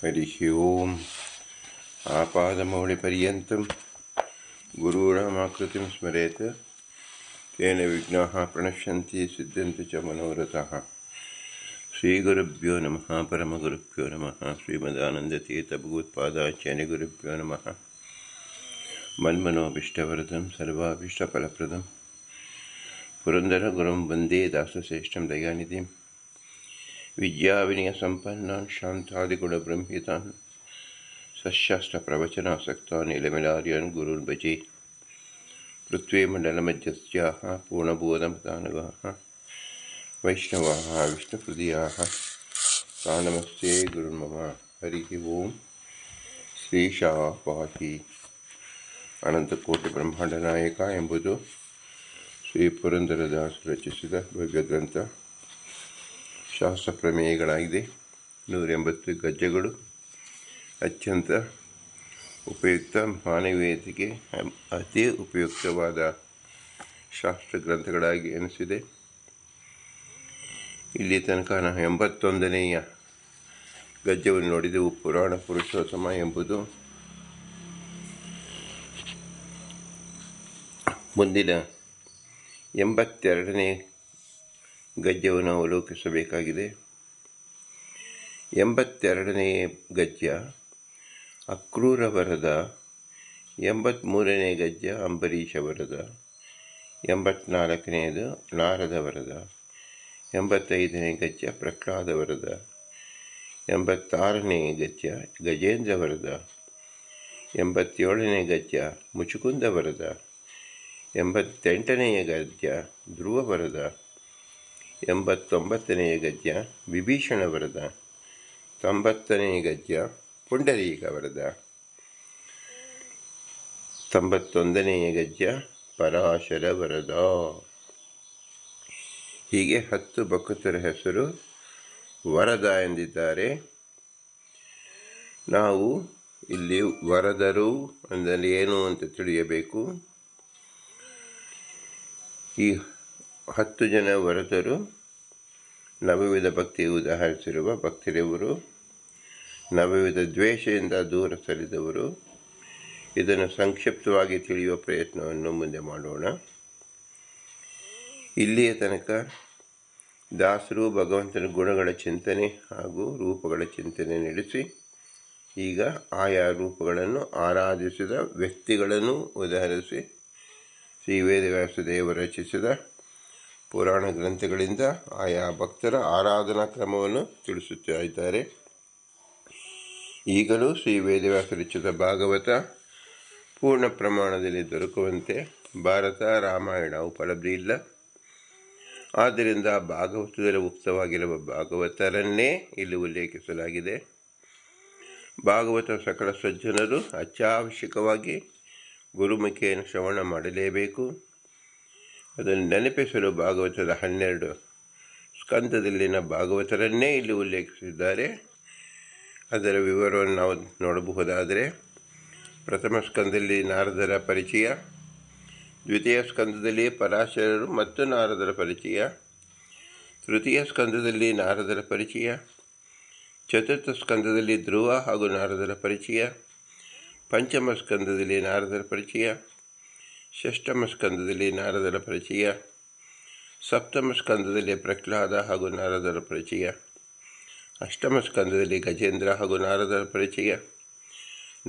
हरिः ओम् आपादमौलिपर्यन्तं गुरूणामाकृतिं स्मरेत् तेन विघ्नाः प्रणश्यन्ति सिद्ध्यन्ति च मनोरथाः। श्रीगुरुभ्यो नमः। परमगुरुभ्यो नमः। श्रीमदानन्दतीर्थभगवत्पादाचार्यगुरुभ्यो नमः। मन्मनोभीष्टवरदं सर्वाभीष्टफलप्रदं पुरन्दरगुरुं वन्दे दासश्रेष्ठं दयानिधिं विद्याविनयसम्पन्नान् शान्तादिगुणब्रह्मितान् सशास्त्रप्रवचनासक्तान् इलमिलार्यान् गुरून् भजे। पृथ्वीमण्डलमध्यस्थाः पूर्णबोधमतानुगाः वैष्णवाः विष्णुहृदयाः नमस्ते गुरुर्मम। हरिः ओम्। ಶ್ರೀಶಃ ಪಾಹಿ. ಅನಂತಕೋಟಿ ಬ್ರಹ್ಮಾಂಡನಾಯಕ ಎಂಬುದು ಶ್ರೀ ಪುರಂದರದಾಸರು ರಚಿಸಿದ ಭವ್ಯ ಗ್ರಂಥ. ಶಾಸ್ತ್ರ ಪ್ರಮೇಯಗಳಾಗಿದೆ. 180 ಗದ್ಯಗಳು. ಅತ್ಯಂತ ಉಪಯುಕ್ತ, ಮಾನವೀಯತೆಗೆ ಅತಿ ಉಪಯುಕ್ತವಾದ ಶಾಸ್ತ್ರ ಗ್ರಂಥಗಳಾಗಿ ಎನಿಸಿದೆ. ಇಲ್ಲಿ ತನಕ ನಾವು 81ನೇಯ ಗದ್ಯವನ್ನು ನೋಡಿದೆವು. ಪುರಾಣ ಪುರುಷೋತ್ತಮ ಎಂಬುದು. ಮುಂದಿನ 82ನೇ ಗದ್ಯವನ್ನು ಅವಲೋಕಿಸಬೇಕಾಗಿದೆ. 82ನೇ ಗದ್ಯ ಅಕ್ರೂರ ವರದ, 83ನೇ ಗದ್ಯ ಅಂಬರೀಷ ವರದ, 84ನೇದು ನಾರದ ವರದ, 85ನೇ ಗದ್ಯ ಪ್ರಹ್ಲಾದ ವರದ, 86ನೇ ಗದ್ಯ ಗಜೇಂದ್ರ ವರದ, 87ನೇ ಗದ್ಯ ಮುಚುಕುಂದ ವರದ, 88ನೇ ಗದ್ಯ ಧ್ರುವ ವರದ, 89ನೇ ಗದ್ಯ ವಿಭೀಷಣ ವರದ, 90ನೇ ಗದ್ಯ ಪುಂಡರೀಕ ವರದ, 91ನೇ ಗದ್ಯ ಪರಾಶರ ವರದ. ಹೀಗೆ 10 ಭಕ್ತರ ಹೆಸರು ವರದ ಎಂದಿದ್ದಾರೆ. ನಾವು ಇಲ್ಲಿ ವರದರು ಅಂದರೆ ಏನು ಅಂತ ತಿಳಿಯಬೇಕು. ಈ 10 ಜನ ವರದರು ನವವಿಧ ಭಕ್ತಿ ಉದಾಹರಿಸಿರುವ ಭಕ್ತರಿವರು, ನವವಿಧ ದ್ವೇಷದಿಂದ ದೂರ ಸರಿದವರು. ಇದನ್ನು ಸಂಕ್ಷಿಪ್ತವಾಗಿ ತಿಳಿಯುವ ಪ್ರಯತ್ನವನ್ನು ಮುಂದೆ ಮಾಡೋಣ. ಇಲ್ಲಿಯ ತನಕ ದಾಸರು ಭಗವಂತನ ಗುಣಗಳ ಚಿಂತನೆ ಹಾಗೂ ರೂಪಗಳ ಚಿಂತನೆ ನಡೆಸಿ, ಈಗ ಆಯಾ ರೂಪಗಳನ್ನು ಆರಾಧಿಸಿದ ವ್ಯಕ್ತಿಗಳನ್ನು ಉದಾಹರಿಸಿ ಶ್ರೀ ವೇದವ್ಯಾಸದೇವರು ರಚಿಸಿದ ಪುರಾಣ ಗ್ರಂಥಗಳಿಂದ ಆಯಾ ಭಕ್ತರ ಆರಾಧನಾ ಕ್ರಮವನ್ನು ತಿಳಿಸುತ್ತಾ ಇದ್ದಾರೆ. ಈಗಲೂ ಶ್ರೀ ವೇದವ್ಯಾಸ ರಚಿಸಿದ ಭಾಗವತ ಪೂರ್ಣ ಪ್ರಮಾಣದಲ್ಲಿ ದೊರಕುವಂತೆ ಭಾರತ ರಾಮಾಯಣ ಉಪಲಬ್ಧಿ ಇಲ್ಲ. ಆದ್ದರಿಂದ ಭಾಗವತದಲ್ಲಿ ಉಕ್ತವಾಗಿರುವ ಭಾಗವತರನ್ನೇ ಇಲ್ಲಿ ಉಲ್ಲೇಖಿಸಲಾಗಿದೆ. ಭಾಗವತ ಸಕಲ ಸಜ್ಜನರು ಅತ್ಯವಶ್ಯಕವಾಗಿ ಗುರುಮುಖೇನ ಶ್ರವಣ ಮಾಡಲೇಬೇಕು. ಅದನ್ನು ನೆನಪಿಸಲು ಭಾಗವತದ 12 ಸ್ಕಂದದಲ್ಲಿನ ಭಾಗವತರನ್ನೇ ಇಲ್ಲಿ ಉಲ್ಲೇಖಿಸಿದ್ದಾರೆ. ಅದರ ವಿವರವನ್ನು ನಾವು ನೋಡಬಹುದಾದರೆ, ಪ್ರಥಮ ಸ್ಕಂದದಲ್ಲಿ ನಾರದರ ಪರಿಚಯ, ದ್ವಿತೀಯ ಸ್ಕಂದದಲ್ಲಿ ಪರಾಶರರು ಮತ್ತು ನಾರದರ ಪರಿಚಯ, ತೃತೀಯ ಸ್ಕಂದದಲ್ಲಿ ನಾರದರ ಪರಿಚಯ, ಚತುರ್ಥ ಸ್ಕಂದದಲ್ಲಿ ಧ್ರುವ ಹಾಗೂ ನಾರದರ ಪರಿಚಯ, ಪಂಚಮ ಸ್ಕಂದದಲ್ಲಿ ನಾರದರ ಪರಿಚಯ, ಷಷ್ಠಮ ಸ್ಕಂದದಲ್ಲಿ ನಾರದರ ಪರಿಚಯ, ಸಪ್ತಮ ಸ್ಕಂದದಲ್ಲಿ ಪ್ರಹ್ಲಾದ ಹಾಗೂ ನಾರದರ ಪರಿಚಯ, ಅಷ್ಟಮ ಸ್ಕಂದದಲ್ಲಿ ಗಜೇಂದ್ರ ಹಾಗೂ ನಾರದರ ಪರಿಚಯ,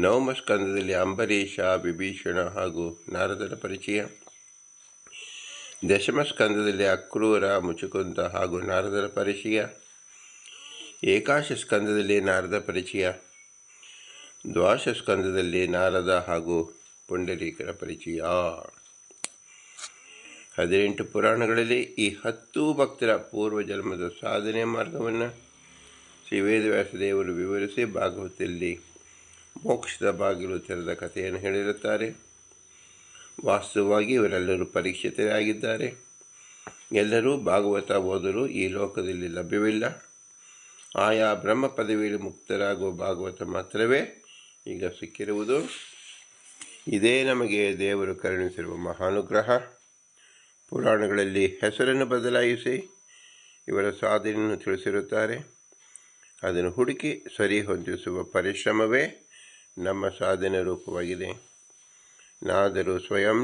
ನವಮ ಸ್ಕಂದದಲ್ಲಿ ಅಂಬರೀಷ, ವಿಭೀಷಣ ಹಾಗೂ ನಾರದರ ಪರಿಚಯ, ದಶಮ ಸ್ಕಂದದಲ್ಲಿ ಅಕ್ರೂರ, ಮುಚುಕುಂದ ಹಾಗೂ ನಾರದರ ಪರಿಚಯ, ಏಕಾದಶ ಸ್ಕಂದದಲ್ಲಿ ನಾರದ ಪರಿಚಯ, ದ್ವಾದಶ ಸ್ಕಂದದಲ್ಲಿ ನಾರದ ಹಾಗೂ ಪುಂಡರೀಕರ ಪರಿಚಯ. 18 ಪುರಾಣಗಳಲ್ಲಿ ಈ 10 ಭಕ್ತರ ಪೂರ್ವಜನ್ಮದ ಸಾಧನೆ ಮಾರ್ಗವನ್ನು ಶ್ರೀ ವೇದವ್ಯಾಸದೇವರು ವಿವರಿಸಿ ಭಾಗವತದಲ್ಲಿ ಮೋಕ್ಷದ ಬಾಗಿಲು ತೆರೆದ ಕಥೆಯನ್ನು ಹೇಳಿರುತ್ತಾರೆ. ವಾಸ್ತವವಾಗಿ ಇವರೆಲ್ಲರೂ ಪರೀಕ್ಷಿತರಾಗಿದ್ದಾರೆ. ಎಲ್ಲರೂ ಭಾಗವತ ಓದಲು ಈ ಲೋಕದಲ್ಲಿ ಲಭ್ಯವಿಲ್ಲ. ಆಯಾ ಬ್ರಹ್ಮ ಪದವಿಯಲ್ಲಿ ಮುಕ್ತರಾಗುವ ಭಾಗವತ ಮಾತ್ರವೇ ಈಗ ಸಿಕ್ಕಿರುವುದು. ಇದೇ ನಮಗೆ ದೇವರು ಕರುಣಿಸಿರುವ ಮಹಾನುಗ್ರಹ. ಪುರಾಣಗಳಲ್ಲಿ ಹೆಸರನ್ನು ಬದಲಾಯಿಸಿ ಇವರ ಸಾಧನೆಯನ್ನು ತಿಳಿಸಿರುತ್ತಾರೆ. ಅದನ್ನು ಹುಡುಕಿ ಸರಿ ಹೊಂದಿಸುವ ಪರಿಶ್ರಮವೇ ನಮ್ಮ ಸಾಧನೆ ರೂಪವಾಗಿದೆ. ನಾದರೂ ಸ್ವಯಂ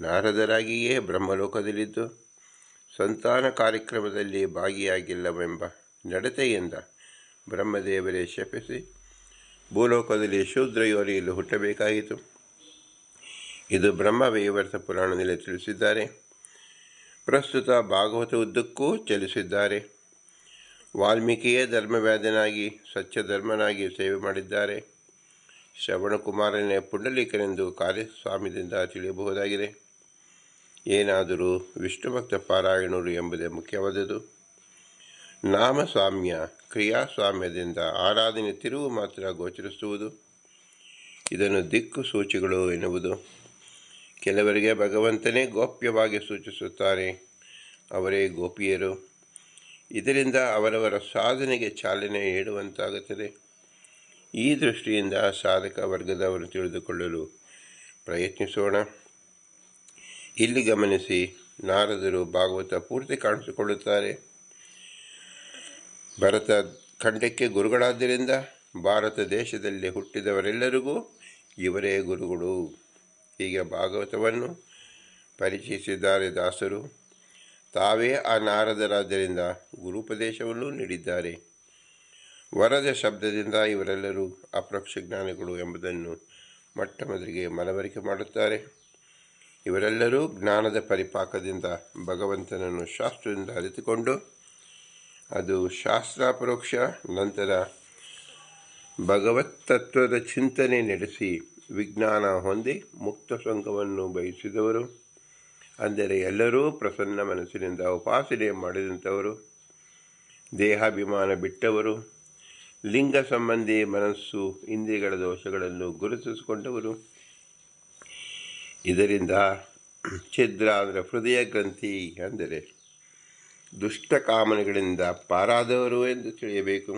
ನಾರದರಾಗಿಯೇ ಬ್ರಹ್ಮಲೋಕದಲ್ಲಿದ್ದು ಸಂತಾನ ಕಾರ್ಯಕ್ರಮದಲ್ಲಿ ಭಾಗಿಯಾಗಿಲ್ಲವೆಂಬ ನಡತೆಯಿಂದ ಬ್ರಹ್ಮದೇವರೇ ಶಪಿಸಿ ಭೂಲೋಕದಲ್ಲಿ ಶೂದ್ರ ಯೋನಿಯಲ್ಲಿ ಹುಟ್ಟಬೇಕಾಯಿತು. ಇದು ಬ್ರಹ್ಮವೈವರ್ತ ಪುರಾಣದಲ್ಲಿ ತಿಳಿಸಿದ್ದಾರೆ. ಪ್ರಸ್ತುತ ಭಾಗವತ ಉದ್ದಕ್ಕೂ ಚಲಿಸಿದ್ದಾರೆ. ವಾಲ್ಮೀಕಿಯೇ ಧರ್ಮವ್ಯಾಧನಾಗಿ ಸತ್ಯಧರ್ಮನಾಗಿ ಸೇವೆ ಮಾಡಿದ್ದಾರೆ. ಶ್ರವಣಕುಮಾರನೇ ಪುಂಡಲೀಕನೆಂದು ಕಾರ್ಯಸ್ವಾಮ್ಯದಿಂದ ತಿಳಿಯಬಹುದಾಗಿದೆ. ಏನಾದರೂ ವಿಷ್ಣುಭಕ್ತ ಪಾರಾಯಣರು ಎಂಬುದೇ ಮುಖ್ಯವಾದುದು. ನಾಮಸ್ವಾಮ್ಯ ಕ್ರಿಯಾಸ್ವಾಮ್ಯದಿಂದ ಆರಾಧನೆ ತಿರುವು ಮಾತ್ರ ಗೋಚರಿಸುವುದು. ಇದನ್ನು ದಿಕ್ಕು ಸೂಚಿಗಳು ಎನ್ನುವುದು. ಕೆಲವರಿಗೆ ಭಗವಂತನೇ ಗೋಪ್ಯವಾಗಿ ಸೂಚಿಸುತ್ತಾರೆ, ಅವರೇ ಗೋಪಿಯರು. ಇದರಿಂದ ಅವರವರ ಸಾಧನೆಗೆ ಚಾಲನೆ ನೀಡುವಂತಾಗುತ್ತದೆ. ಈ ದೃಷ್ಟಿಯಿಂದ ಸಾಧಕ ವರ್ಗದವರು ತಿಳಿದುಕೊಳ್ಳಲು ಪ್ರಯತ್ನಿಸೋಣ. ಇಲ್ಲಿ ಗಮನಿಸಿ, ನಾರದರು ಭಾಗವತ ಪೂರ್ತಿ ಕಾಣಿಸಿಕೊಳ್ಳುತ್ತಾರೆ. ಭರತ ಖಂಡಕ್ಕೆ ಗುರುಗಳಾದ್ದರಿಂದ ಭಾರತ ದೇಶದಲ್ಲಿ ಹುಟ್ಟಿದವರೆಲ್ಲರಿಗೂ ಇವರೇ ಗುರುಗಳು. ಹೀಗೆ ಭಾಗವತವನ್ನು ಪರಿಚಯಿಸಿದ್ದಾರೆ ದಾಸರು. ತಾವೇ ಆ ನಾರದರಾದ್ದರಿಂದ ಗುರುಪದೇಶವನ್ನು ನೀಡಿದ್ದಾರೆ. ವರದ ಶಬ್ದದಿಂದ ಇವರೆಲ್ಲರೂ ಅಪರೋಕ್ಷ ಜ್ಞಾನಿಗಳು ಎಂಬುದನ್ನು ಮೊಟ್ಟಮೊದಲಿಗೆ ಮನವರಿಕೆ ಮಾಡುತ್ತಾರೆ. ಇವರೆಲ್ಲರೂ ಜ್ಞಾನದ ಪರಿಪಾಕದಿಂದ ಭಗವಂತನನ್ನು ಶಾಸ್ತ್ರದಿಂದ ಅರಿತುಕೊಂಡು ಅದು ಶಾಸ್ತ್ರಾಪರೋಕ್ಷ ನಂತರ ಭಗವತ್ತತ್ವದ ಚಿಂತನೆ ನಡೆಸಿ ವಿಜ್ಞಾನ ಹೊಂದಿ ಮುಕ್ತ ಸಂಘವನ್ನು ಬಯಸಿದವರು. ಅಂದರೆ ಎಲ್ಲರೂ ಪ್ರಸನ್ನ ಮನಸ್ಸಿನಿಂದ ಉಪಾಸನೆ ಮಾಡಿದಂಥವರು, ದೇಹಾಭಿಮಾನ ಬಿಟ್ಟವರು, ಲಿಂಗ ಸಂಬಂಧಿ ಮನಸ್ಸು ಇಂದ್ರಿಯಗಳ ದೋಷಗಳನ್ನು ಗುರುತಿಸಿಕೊಂಡವರು. ಇದರಿಂದ ಛಿದ್ರ ಅಂದರೆ ಹೃದಯ ಗ್ರಂಥಿ ಅಂದರೆ ದುಷ್ಟ ಕಾಮನೆಗಳಿಂದ ಪಾರಾದವರು ಎಂದು ತಿಳಿಯಬೇಕು.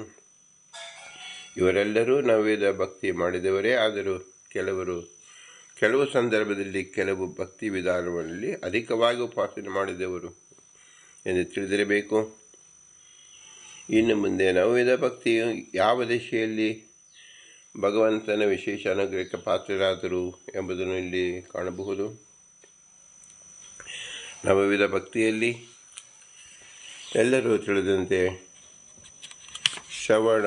ಇವರೆಲ್ಲರೂ ನವ್ಯದ ಭಕ್ತಿ ಮಾಡಿದವರೇ. ಆದರೂ ಕೆಲವು ಸಂದರ್ಭದಲ್ಲಿ ಕೆಲವು ಭಕ್ತಿ ವಿಧಾನಗಳಲ್ಲಿ ಅಧಿಕವಾಗಿ ಉಪಾಸನೆ ಮಾಡಿದವರು ಎಂದು ತಿಳಿದಿರಬೇಕು. ಇನ್ನು ಮುಂದೆ ನವ್ಯದ ಭಕ್ತಿಯು ಯಾವ ದಿಶೆಯಲ್ಲಿ ಭಗವಂತನ ವಿಶೇಷ ಅನುಗ್ರಹಕ್ಕೆ ಪಾತ್ರರಾದರು ಎಂಬುದನ್ನು ಇಲ್ಲಿ ಕಾಣಬಹುದು. ನವವಿಧ ಭಕ್ತಿಯಲ್ಲಿ ಎಲ್ಲರೂ ತಿಳಿದಂತೆ ಶ್ರವಣ,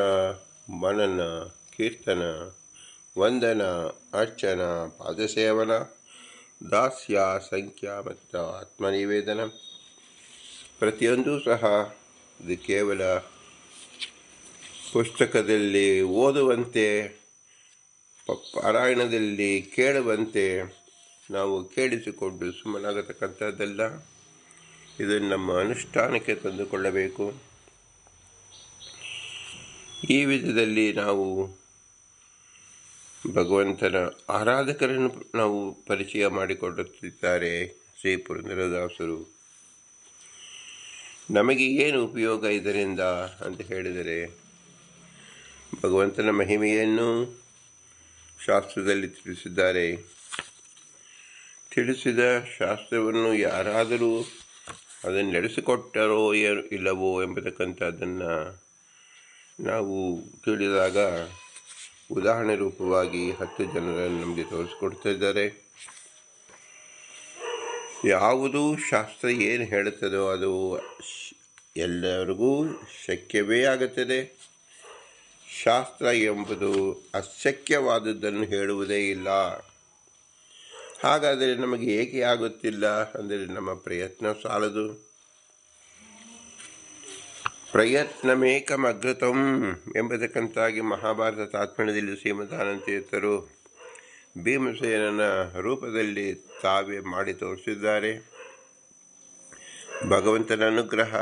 ಮನನ, ಕೀರ್ತನ, ವಂದನ, ಅರ್ಚನ, ಪಾದಸೇವನ, ದಾಸ್ಯ, ಸಂಖ್ಯ ಮತ್ತು ಆತ್ಮನಿವೇದನ ಪ್ರತಿಯೊಂದೂ ಸಹ ಇದು ಕೇವಲ ಪುಸ್ತಕದಲ್ಲಿ ಓದುವಂತೆ, ಪಾರಾಯಣದಲ್ಲಿ ಕೇಳುವಂತೆ ನಾವು ಕೇಳಿಸಿಕೊಂಡು ಸುಮ್ಮನಾಗತಕ್ಕಂಥದ್ದಲ್ಲ. ಇದನ್ನು ನಮ್ಮ ಅನುಷ್ಠಾನಕ್ಕೆ ತಂದುಕೊಳ್ಳಬೇಕು. ಈ ವಿಧದಲ್ಲಿ ನಾವು ಭಗವಂತನ ಆರಾಧಕರನ್ನು ನಾವು ಪರಿಚಯ ಮಾಡಿಕೊಡುತ್ತಿದ್ದಾರೆ ಶ್ರೀ ಪುರಂದರದಾಸರು. ನಮಗೆ ಏನು ಉಪಯೋಗ ಇದರಿಂದ ಅಂತ ಹೇಳಿದರೆ, ಭಗವಂತನ ಮಹಿಮೆಯನ್ನು ಶಾಸ್ತ್ರದಲ್ಲಿ ತಿಳಿಸಿದ್ದಾರೆ. ತಿಳಿಸಿದ ಶಾಸ್ತ್ರವನ್ನು ಯಾರಾದರೂ ಅದನ್ನು ನಡೆಸಿಕೊಟ್ಟರೋ ಇಲ್ಲವೋ ಎಂಬತಕ್ಕಂಥದ್ದನ್ನು ನಾವು ತಿಳಿದಾಗ ಉದಾಹರಣೆ ರೂಪವಾಗಿ 10 ಜನರನ್ನು ನಮಗೆ ತೋರಿಸ್ಕೊಡ್ತಾ ಇದ್ದಾರೆ. ಯಾವುದು ಶಾಸ್ತ್ರ ಏನು ಹೇಳುತ್ತದೋ ಅದು ಎಲ್ಲರಿಗೂ ಶಕ್ಯವೇ ಆಗುತ್ತದೆ. ಶಾಸ್ತ್ರ ಎಂಬುದು ಅಶಕ್ಯವಾದದ್ದನ್ನು ಹೇಳುವುದೇ ಇಲ್ಲ. ಹಾಗಾದರೆ ನಮಗೆ ಏಕೆ ಆಗುತ್ತಿಲ್ಲ ಅಂದರೆ ನಮ್ಮ ಪ್ರಯತ್ನ ಸಾಲದು. ಪ್ರಯತ್ನಮೇಕಮಗ್ರತಂ ಎಂಬತಕ್ಕಂತಾಗಿ ಮಹಾಭಾರತ ತಾತ್ಪರ್ಯದಲ್ಲಿ ಶ್ರೀಮದಾನಂದ ತೀರ್ಥರು ಭೀಮಸೇನನ ರೂಪದಲ್ಲಿ ತಾವೇ ಮಾಡಿ ತೋರಿಸಿದ್ದಾರೆ. ಭಗವಂತನ ಅನುಗ್ರಹ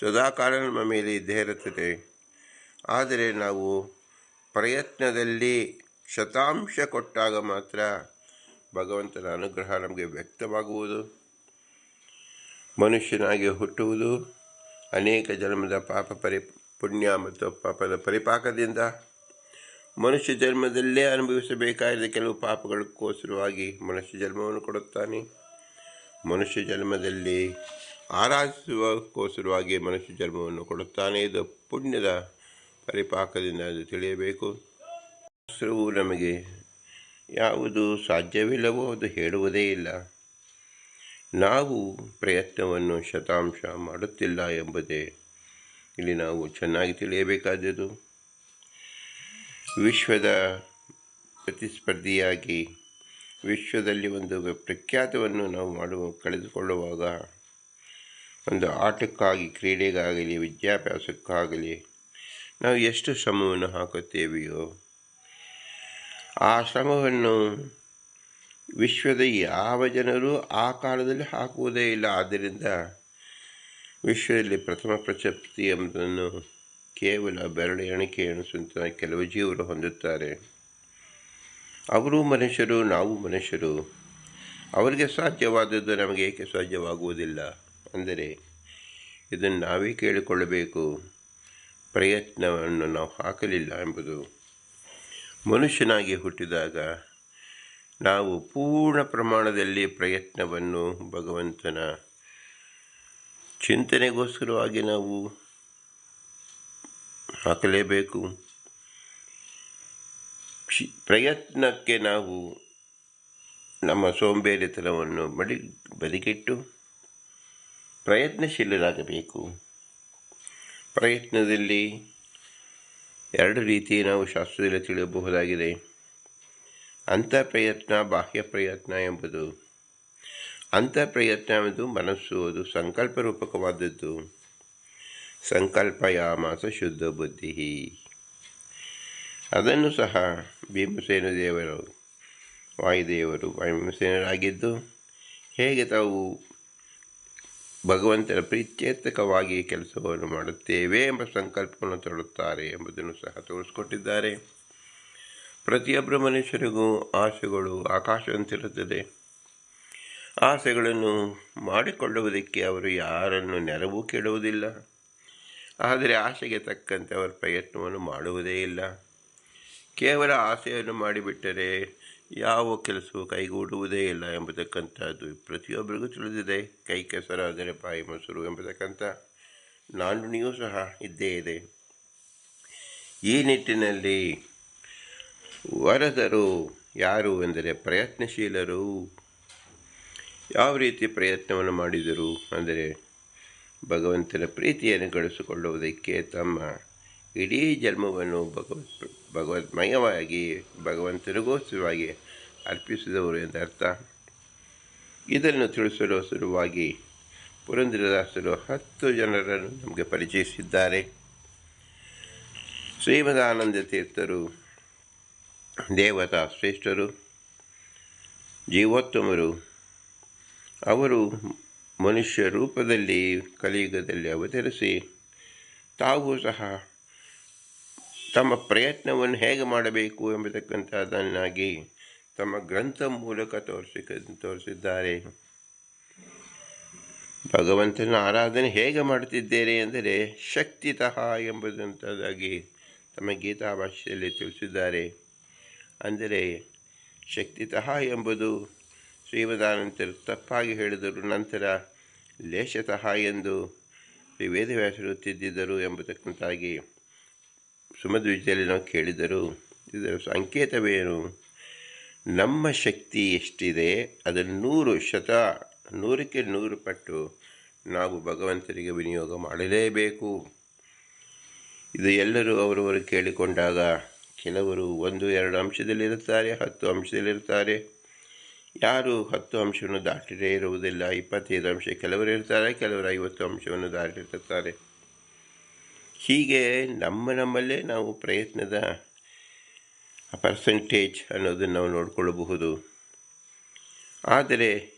ಸದಾಕಾಲ ನಮ್ಮ ಮೇಲೆ ಇದ್ದೇ ಇರುತ್ತದೆ. ಆದರೆ ನಾವು ಪ್ರಯತ್ನದಲ್ಲಿ ಶತಾಂಶ ಕೊಟ್ಟಾಗ ಮಾತ್ರ ಭಗವಂತನ ಅನುಗ್ರಹ ನಮಗೆ ವ್ಯಕ್ತವಾಗುವುದು. ಮನುಷ್ಯನಾಗಿ ಹುಟ್ಟುವುದು ಅನೇಕ ಜನ್ಮದ ಪುಣ್ಯ ಮತ್ತು ಪಾಪದ ಪರಿಪಾಕದಿಂದ ಮನುಷ್ಯ ಜನ್ಮದಲ್ಲೇ ಅನುಭವಿಸಬೇಕಾದ ಕೆಲವು ಪಾಪಗಳಿಗೋಸ್ಕರವಾಗಿ ಮನುಷ್ಯ ಜನ್ಮವನ್ನು ಕೊಡುತ್ತಾನೆ. ಮನುಷ್ಯ ಜನ್ಮದಲ್ಲಿ ಆರಾಧಿಸುವಕ್ಕೋಸ್ಕರವಾಗಿ ಮನುಷ್ಯ ಜನ್ಮವನ್ನು ಕೊಡುತ್ತಾನೆ. ಇದು ಪುಣ್ಯದ ಪರಿಪಾಕದಿಂದ ಅದು ತಿಳಿಯಬೇಕು. ಶಾಸ್ತ್ರವು ನಮಗೆ ಯಾವುದು ಸಾಧ್ಯವಿಲ್ಲವೋ ಅದು ಹೇಳುವುದೇ ಇಲ್ಲ. ನಾವು ಪ್ರಯತ್ನವನ್ನು ಶತಾಂಶ ಮಾಡುತ್ತಿಲ್ಲ ಎಂಬುದೇ ಇಲ್ಲಿ ನಾವು ಚೆನ್ನಾಗಿ ತಿಳಿಯಬೇಕಾದದ್ದು. ವಿಶ್ವದ ಪ್ರತಿಸ್ಪರ್ಧಿಯಾಗಿ ವಿಶ್ವದಲ್ಲಿ ಒಂದು ಪ್ರಖ್ಯಾತವನ್ನು ನಾವು ಕಳೆದುಕೊಳ್ಳುವಾಗ, ಒಂದು ಆಟಕ್ಕಾಗಿ, ಕ್ರೀಡೆಗಾಗಲಿ, ವಿದ್ಯಾಭ್ಯಾಸಕ್ಕಾಗಲಿ ನಾವು ಎಷ್ಟು ಶ್ರಮವನ್ನು ಹಾಕುತ್ತೇವೆಯೋ ಆ ಶ್ರಮವನ್ನು ವಿಶ್ವದ ಯಾವ ಜನರು ಆ ಕಾಲದಲ್ಲಿ ಹಾಕುವುದೇ ಇಲ್ಲ. ಆದ್ದರಿಂದ ವಿಶ್ವದಲ್ಲಿ ಪ್ರಥಮ ಪ್ರಶಸ್ತಿ ಎಂಬುದನ್ನು ಕೇವಲ ಬೆರಳು ಎಣಿಕೆ ಎಣಿಸುವಂಥ ಕೆಲವು ಜೀವರು ಹೊಂದುತ್ತಾರೆ. ಅವರು ಮನುಷ್ಯರು, ನಾವು ಮನುಷ್ಯರು. ಅವರಿಗೆ ಸಾಧ್ಯವಾದದ್ದು ನಮಗೆ ಏಕೆ ಸಾಧ್ಯವಾಗುವುದಿಲ್ಲ? ಅಂದರೆ ಇದನ್ನು ನಾವೇ ಕೇಳಿಕೊಳ್ಳಬೇಕು. ಪ್ರಯತ್ನವನ್ನು ನಾವು ಹಾಕಲಿಲ್ಲ ಎಂಬುದು. ಮನುಷ್ಯನಾಗಿ ಹುಟ್ಟಿದಾಗ ನಾವು ಪೂರ್ಣ ಪ್ರಮಾಣದಲ್ಲಿ ಪ್ರಯತ್ನವನ್ನು ಭಗವಂತನ ಚಿಂತನೆಗೋಸ್ಕರವಾಗಿ ನಾವು ಹಾಕಲೇಬೇಕು. ಪ್ರಯತ್ನಕ್ಕೆ ನಾವು ನಮ್ಮ ಸೋಂಬೇರಿತನವನ್ನು ಬದಿಗಿಟ್ಟು ಪ್ರಯತ್ನಶೀಲರಾಗಬೇಕು. ಪ್ರಯತ್ನದಲ್ಲಿ ಎರಡು ರೀತಿ ನಾವು ಶಾಸ್ತ್ರದಲ್ಲಿ ತಿಳಿಯಬಹುದಾಗಿದೆ. ಅಂತಃಪ್ರಯತ್ನ, ಬಾಹ್ಯ ಪ್ರಯತ್ನ ಎಂಬುದು. ಅಂತಃಪ್ರಯತ್ನ ಎಂಬುದು ಮನಸ್ಸು, ಅದು ಸಂಕಲ್ಪ ರೂಪಕವಾದದ್ದು. ಸಂಕಲ್ಪಯಾಮಾಸ ಶುದ್ಧ ಬುದ್ಧಿ. ಅದನ್ನು ಸಹ ಭೀಮಸೇನ ದೇವರು, ವಾಯುದೇವರು ಭೀಮಸೇನರಾಗಿದ್ದು ಹೇಗೆ ತಾವು ಭಗವಂತನ ಪ್ರೀತ್ಯರ್ಥಕವಾಗಿ ಕೆಲಸವನ್ನು ಮಾಡುತ್ತೇವೆ ಎಂಬ ಸಂಕಲ್ಪವನ್ನು ತೊಡುತ್ತಾರೆ ಎಂಬುದನ್ನು ಸಹ ತೋರಿಸ್ಕೊಟ್ಟಿದ್ದಾರೆ. ಪ್ರತಿಯೊಬ್ಬರ ಮನುಷ್ಯರಿಗೂ ಆಸೆಗಳು ಆಕಾಶವಂತಿರುತ್ತದೆ. ಆಸೆಗಳನ್ನು ಮಾಡಿಕೊಳ್ಳುವುದಕ್ಕೆ ಅವರು ಯಾರನ್ನು ನೆರವು ಕೇಳುವುದಿಲ್ಲ. ಆದರೆ ಆಸೆಗೆ ತಕ್ಕಂತೆ ಅವರು ಪ್ರಯತ್ನವನ್ನು ಮಾಡುವುದೇ ಇಲ್ಲ. ಕೇವಲ ಆಸೆಯನ್ನು ಮಾಡಿಬಿಟ್ಟರೆ ಯಾವ ಕೆಲಸವೂ ಕೈಗೂಡುವುದೇ ಇಲ್ಲ ಎಂಬತಕ್ಕಂಥದ್ದು ಪ್ರತಿಯೊಬ್ಬರಿಗೂ ತಿಳಿದಿದೆ. ಕೈ ಕೆಸರಾದರೆ ಬಾಯಿ ಮೊಸರು ಎಂಬತಕ್ಕಂಥ ನಾಣ್ಣುಡಿಯೂ ಸಹ ಇದ್ದೇ ಇದೆ. ಈ ನಿಟ್ಟಿನಲ್ಲಿ ವರದರು ಯಾರು ಎಂದರೆ ಪ್ರಯತ್ನಶೀಲರು. ಯಾವ ರೀತಿ ಪ್ರಯತ್ನವನ್ನು ಮಾಡಿದರು ಅಂದರೆ ಭಗವಂತನ ಪ್ರೀತಿಯನ್ನು ಗಳಿಸಿಕೊಳ್ಳುವುದಕ್ಕೆ ತಮ್ಮ ಇಡೀ ಜನ್ಮವನ್ನು ಭಗವದ್ಮಯವಾಗಿ ಭಗವಂತನಿಗೋಸ್ಕರವಾಗಿ ಅರ್ಪಿಸಿದವರು ಎಂದರ್ಥ. ಇದನ್ನು ತಿಳಿಸಲು ಸಲುವಾಗಿ ಪುರಂದರದಾಸರು 10 ಜನರನ್ನು ನಮಗೆ ಪರಿಚಯಿಸಿದ್ದಾರೆ. ಶ್ರೀಮದಾನಂದ ತೀರ್ಥರು ದೇವತಾ ಶ್ರೇಷ್ಠರು, ಜೀವೋತ್ತಮರು. ಅವರು ಮನುಷ್ಯ ರೂಪದಲ್ಲಿ ಕಲಿಯುಗದಲ್ಲಿ ಅವತರಿಸಿ ತಾವು ಸಹ ತಮ್ಮ ಪ್ರಯತ್ನವನ್ನು ಹೇಗೆ ಮಾಡಬೇಕು ಎಂಬತಕ್ಕಂಥದ್ದನ್ನಾಗಿ ತಮ್ಮ ಗ್ರಂಥ ಮೂಲಕ ತೋರಿಸಿದ್ದಾರೆ. ಭಗವಂತನ ಆರಾಧನೆ ಹೇಗೆ ಮಾಡುತ್ತಿದ್ದೇನೆ ಎಂದರೆ ಶಕ್ತಿತಃ ಎಂಬುದಂಥದ್ದಾಗಿ ತಮ್ಮ ಗೀತಾ ಭಾಷೆಯಲ್ಲಿ ತಿಳಿಸಿದ್ದಾರೆ. ಅಂದರೆ ಶಕ್ತಿತಃ ಎಂಬುದು ಶ್ರೀಮದಾನಂದರು ತಪ್ಪಾಗಿ ಹೇಳಿದರು. ನಂತರ ಲೇಷತಃ ಎಂದು ಶ್ರೀ ವೇದವ್ಯಾಸರು ತಿದ್ದಿದ್ದರು ಎಂಬತಕ್ಕಂತಾಗಿ ಸುಮಧ್ವಿಜಯಲ್ಲಿ ನಾವು ಕೇಳಿದರು. ಇದರ ಸಂಕೇತವೇನು? ನಮ್ಮ ಶಕ್ತಿ ಎಷ್ಟಿದೆ ಅದನ್ನು 100ಕ್ಕೆ 100 ಪಟ್ಟು ನಾವು ಭಗವಂತನಿಗೆ ವಿನಿಯೋಗ ಮಾಡಲೇಬೇಕು. ಇದು ಎಲ್ಲರೂ ಅವರವರು ಕೇಳಿಕೊಂಡಾಗ ಕೆಲವರು 1-2 ಅಂಶದಲ್ಲಿರುತ್ತಾರೆ, 10 ಅಂಶದಲ್ಲಿರ್ತಾರೆ. ಯಾರು 10 ಅಂಶವನ್ನು ದಾಟಿರೇ ಇರುವುದಿಲ್ಲ. 25 ಅಂಶ ಕೆಲವರು ಇರ್ತಾರೆ, ಕೆಲವರು 50 ಅಂಶವನ್ನು ದಾಟಿರ್ತಾರೆ. ಹೀಗೆ ನಮ್ಮಲ್ಲೇ ನಾವು ಪ್ರಯತ್ನದ ಪರ್ಸೆಂಟೇಜ್ ಅನ್ನೋದನ್ನು ನಾವು ನೋಡಿಕೊಳ್ಳಬಹುದು. ಆದರೆ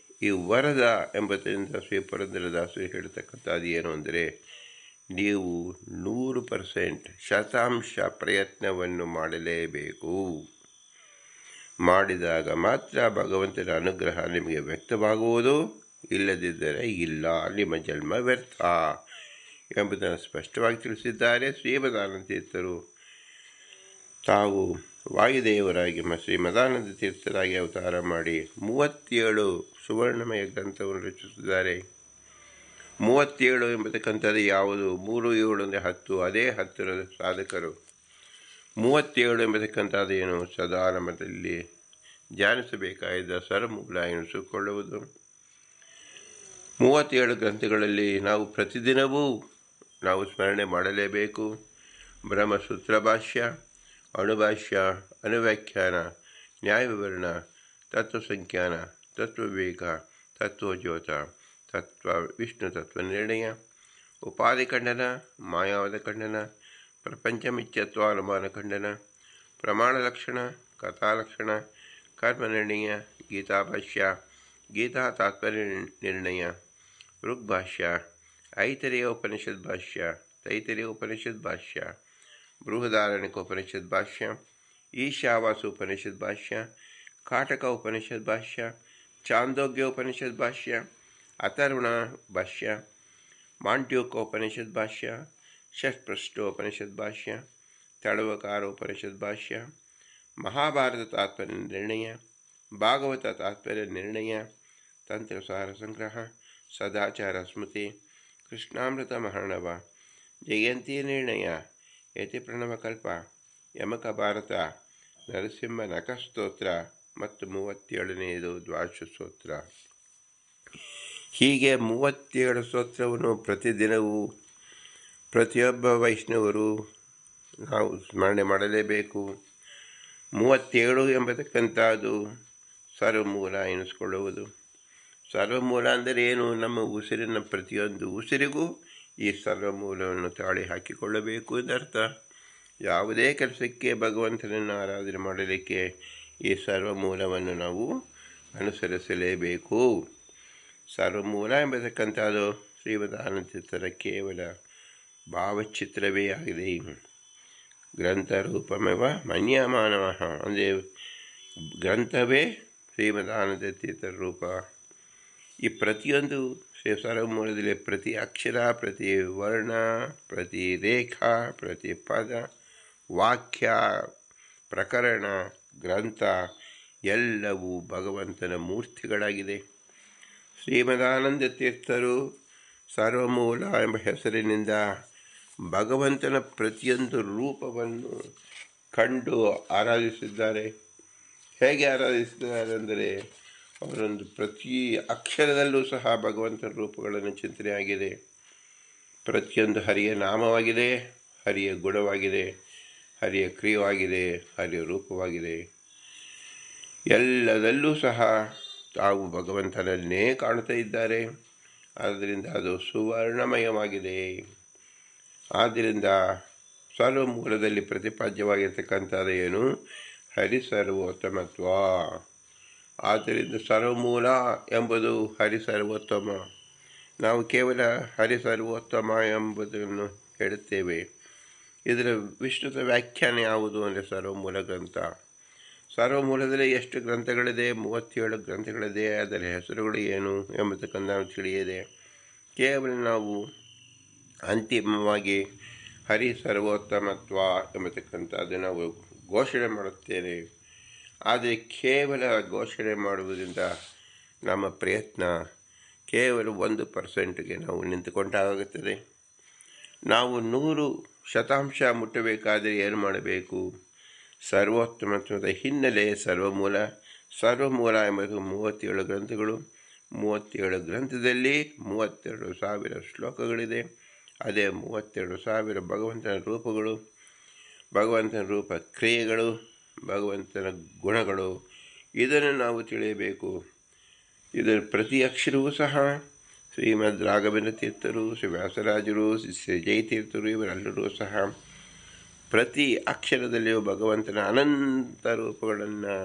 ಈ ವರದ ಎಂಬುದರಿಂದ ಶ್ರೀ ಪುರಂದರದಾಸರು ಹೇಳ್ತಕ್ಕಂಥದ್ದು ಏನು ಅಂದರೆ, ನೀವು 100% ಶತಾಂಶ ಪ್ರಯತ್ನವನ್ನು ಮಾಡಲೇಬೇಕು. ಮಾಡಿದಾಗ ಮಾತ್ರ ಭಗವಂತನ ಅನುಗ್ರಹ ನಿಮಗೆ ವ್ಯಕ್ತವಾಗುವುದು, ಇಲ್ಲದಿದ್ದರೆ ಇಲ್ಲ, ನಿಮ್ಮ ಜನ್ಮ ವ್ಯರ್ಥ ಎಂಬುದನ್ನು ಸ್ಪಷ್ಟವಾಗಿ ತಿಳಿಸಿದ್ದಾರೆ. ಶ್ರೀಮದಾನಂದ ತೀರ್ಥರು ತಾವು ವಾಯುದೇವರಾಗಿ ಶ್ರೀಮದಾನಂದ ತೀರ್ಥರಾಗಿ ಅವತಾರ ಮಾಡಿ 37 ಸುವರ್ಣಮಯ ಗ್ರಂಥವನ್ನು ರಚಿಸಿದ್ದಾರೆ. 37 ಎಂಬತಕ್ಕಂಥದ್ದು ಯಾವುದು? 3 7 ಅಂದರೆ 10, ಅದೇ 10ರ ಸಾಧಕರು. 37 ಎಂಬತಕ್ಕಂಥದ್ದು ಏನು? ಸದಾ ನಮ್ಮದಲ್ಲಿ ಧ್ಯಾನಿಸಬೇಕಾದ ಸರ್ವಮೂಲ ಎನಿಸಿಕೊಳ್ಳುವುದು. 37 ಗ್ರಂಥಗಳಲ್ಲಿ ನಾವು ಪ್ರತಿದಿನವೂ ನಾವು ಸ್ಮರಣೆ ಮಾಡಲೇಬೇಕು. ಬ್ರಹ್ಮಸೂತ್ರ ಭಾಷ್ಯ, ಅಣುಭಾಷ್ಯ, ಅನುವ್ಯಾಖ್ಯಾನ, ನ್ಯಾಯವಿವರಣ, ತತ್ವಸಂಖ್ಯಾನ, ತತ್ವವಿವೇಕ, ತತ್ವಜ್ಯೋತ, ವಿಷ್ಣು ತತ್ವ ನಿರ್ಣಯ, ಉಪಾಧಿ ಖಂಡನ, ಮಾಯಾವಾದ ಖಂಡನ, ಪ್ರಪಂಚಮಿತ್ಯತ್ವಾನುಮಾನ ಖಂಡನ, ಪ್ರಮಾಣ ಲಕ್ಷಣ, ಕಥಾಲಕ್ಷಣ, ಕರ್ಮ ನಿರ್ಣಯ, ಗೀತಾಭಾಷ್ಯ, ಗೀತಾ ತಾತ್ಪರ್ಯ ನಿರ್ಣಯ, ಋಗ್ಭಾಷ್ಯ, ಐತರೇಯ ಉಪನಿಷದ್ ಭಾಷ್ಯ, ತೈತರೇಯ ಉಪನಿಷದ್ ಭಾಷ್ಯ, ಬೃಹದಾರಣ್ಯಕ ಉಪನಿಷದ್ ಭಾಷ್ಯ, ಈಶಾವಾಸ ಉಪನಿಷದ್ ಭಾಷ್ಯ, ಕಾಟಕ ಉಪನಿಷದ್ ಭಾಷ್ಯ, ಚಾಂದೋಗ್ಯ ಉಪನಿಷದ್ ಭಾಷ್ಯ, ಅಥರ್ವಣ ಭಾಷ್ಯ, ಮಾಂಡ್ಯೂಕ ಉಪನಿಷದ್ ಭಾಷ್ಯ, ಷಟ್ಪೃಷ್ಠೋಪನಿಷದ್ ಭಾಷ್ಯ, ತಳವಕಾರ ಉಪನಿಷದ್ ಭಾಷ್ಯ, ಮಹಾಭಾರತ ತಾತ್ಪರ್ಯ ನಿರ್ಣಯ, ಭಾಗವತ ತಾತ್ಪರ್ಯ ನಿರ್ಣಯ, ತಂತ್ರಸಾರ ಸಂಗ್ರಹ, ಸದಾಚಾರ ಸ್ಮೃತಿ, ಕೃಷ್ಣಾಮೃತ ಮಹಾರ್ಣವ, ಜಯಂತಿ ನಿರ್ಣಯ, ಯತಿ ಪ್ರಣವಕಲ್ಪ, ಯಮಕ ಭಾರತ, ನರಸಿಂಹ ನಖಸ್ತೋತ್ರ ಮತ್ತು 37ನೇದು ದ್ವಾದಶ ಸ್ತೋತ್ರ. ಹೀಗೆ 37 ಸ್ತೋತ್ರವನ್ನು ಪ್ರತಿದಿನವೂ ಪ್ರತಿಯೊಬ್ಬ ವೈಷ್ಣವರು ನಾವು ಸ್ಮರಣೆ ಮಾಡಲೇಬೇಕು. 37 ಎಂಬತಕ್ಕಂಥದ್ದು ಸರ್ವಮೂಲ ಎನಿಸಿಕೊಳ್ಳುವುದು. ಸರ್ವಮೂಲ ಅಂದರೆ ಏನು? ನಮ್ಮ ಉಸಿರಿನ ಪ್ರತಿಯೊಂದು ಉಸಿರಿಗೂ ಈ ಸರ್ವಮೂಲವನ್ನು ತಾಳಿ ಹಾಕಿಕೊಳ್ಳಬೇಕು ಎಂದರ್ಥ. ಯಾವುದೇ ಕೆಲಸಕ್ಕೆ ಭಗವಂತನನ್ನು ಆರಾಧನೆ ಮಾಡಲಿಕ್ಕೆ ಈ ಸರ್ವಮೂಲವನ್ನು ನಾವು ಅನುಸರಿಸಲೇಬೇಕು. ಸರ್ವಮೂಲ ಎಂಬತಕ್ಕಂಥದ್ದು ಶ್ರೀಮದಾನಂದತೀರ್ಥರ ಕೇವಲ ಭಾವಚಿತ್ರವೇ ಆಗಿದೆ. ಗ್ರಂಥರೂಪಮೇವ ಮನ್ಯಮಾನಃ ಅಂದರೆ ಗ್ರಂಥವೇ ಶ್ರೀಮದಾನಂದತೀರ್ಥರ ರೂಪ. ಈ ಪ್ರತಿಯೊಂದು ಸರ್ವಮೂಲದಲ್ಲಿ ಪ್ರತಿ ಅಕ್ಷರ, ಪ್ರತಿ ವರ್ಣ, ಪ್ರತಿ ರೇಖಾ, ಪ್ರತಿ ಪದ, ವಾಕ್ಯ, ಪ್ರಕರಣ, ಗ್ರಂಥ ಎಲ್ಲವೂ ಭಗವಂತನ ಮೂರ್ತಿಗಳಾಗಿದೆ. ಶ್ರೀಮದಾನಂದ ತೀರ್ಥರು ಸರ್ವಮೂಲ ಎಂಬ ಹೆಸರಿನಿಂದ ಭಗವಂತನ ಪ್ರತಿಯೊಂದು ರೂಪವನ್ನು ಕಂಡು ಆರಾಧಿಸಿದ್ದಾರೆ. ಹೇಗೆ ಆರಾಧಿಸಿದ್ದಾರೆ ಅಂದರೆ ಅವರೊಂದು ಪ್ರತಿ ಅಕ್ಷರದಲ್ಲೂ ಸಹ ಭಗವಂತನ ರೂಪಗಳನ್ನು ಚಿಂತನೆ ಆಗಿದೆ. ಪ್ರತಿಯೊಂದು ಹರಿಯ ನಾಮವಾಗಿದೆ, ಹರಿಯ ಗುಣವಾಗಿದೆ, ಹರಿಯ ಕ್ರಿಯವಾಗಿದೆ, ಹರಿಯ ರೂಪವಾಗಿದೆ. ಎಲ್ಲದಲ್ಲೂ ಸಹ ತಾವು ಭಗವಂತನನ್ನೇ ಕಾಣುತ್ತಾ ಇದ್ದಾರೆ. ಆದ್ದರಿಂದ ಅದು ಸುವರ್ಣಮಯವಾಗಿದೆ. ಆದ್ದರಿಂದ ಸರ್ವಮೂಲದಲ್ಲಿ ಪ್ರತಿಪಾದ್ಯವಾಗಿರ್ತಕ್ಕಂಥದ್ದು ಏನು? ಹರಿಸರ್ವೋತ್ತಮತ್ವ. ಆದ್ದರಿಂದ ಸರ್ವಮೂಲ ಎಂಬುದು ಹರಿಸರ್ವೋತ್ತಮ. ನಾವು ಕೇವಲ ಹರಿಸರ್ವೋತ್ತಮ ಎಂಬುದನ್ನು ಹೇಳುತ್ತೇವೆ. ಇದರ ವಿಸ್ತೃತ ವ್ಯಾಖ್ಯಾನ ಯಾವುದು ಅಂದರೆ ಸರ್ವಮೂಲ ಗ್ರಂಥ. ಸರ್ವಮೂಲದಲ್ಲಿ ಎಷ್ಟು ಗ್ರಂಥಗಳಿದೆ? 37 ಗ್ರಂಥಗಳಿದೆ. ಅದರ ಹೆಸರುಗಳು ಏನು ಎಂಬತಕ್ಕಂಥ ನಾವು ತಿಳಿಯದೆ ಕೇವಲ ನಾವು ಅಂತಿಮವಾಗಿ ಹರಿ ಸರ್ವೋತ್ತಮತ್ವ ಎಂಬತಕ್ಕಂಥದ್ದು ನಾವು ಘೋಷಣೆ ಮಾಡುತ್ತೇವೆ. ಆದರೆ ಕೇವಲ ಘೋಷಣೆ ಮಾಡುವುದರಿಂದ ನಮ್ಮ ಪ್ರಯತ್ನ ಕೇವಲ 1%ಗೆ ನಾವು ನಿಂತುಕೊಂಡಾಗುತ್ತದೆ. ನಾವು 100% ಮುಟ್ಟಬೇಕಾದರೆ ಏನು ಮಾಡಬೇಕು? ಸರ್ವೋತ್ತಮತ್ವದ ಹಿನ್ನೆಲೆ ಸರ್ವಮೂಲ. ಸರ್ವಮೂಲ ಎಂಬುದು 37 ಗ್ರಂಥಗಳು. 37 ಗ್ರಂಥದಲ್ಲಿ 32,000 ಶ್ಲೋಕಗಳಿದೆ. ಅದೇ 32,000 ಭಗವಂತನ ರೂಪಗಳು, ಭಗವಂತನ ರೂಪ ಕ್ರಿಯೆಗಳು, ಭಗವಂತನ ಗುಣಗಳು. ಇದನ್ನು ನಾವು ತಿಳಿಯಬೇಕು. ಇದರ ಪ್ರತಿ ಅಕ್ಷರವೂ ಸಹ ಶ್ರೀಮದ್ ರಾಘವೇಂದ್ರ ತೀರ್ಥರು, ಶ್ರೀ ವ್ಯಾಸರಾಜರು, ಶ್ರೀ ಜಯತೀರ್ಥರು ಇವರೆಲ್ಲರೂ ಸಹ ಪ್ರತಿ ಅಕ್ಷರದಲ್ಲಿಯೂ ಭಗವಂತನ ಅನಂತ ರೂಪಗಳನ್ನು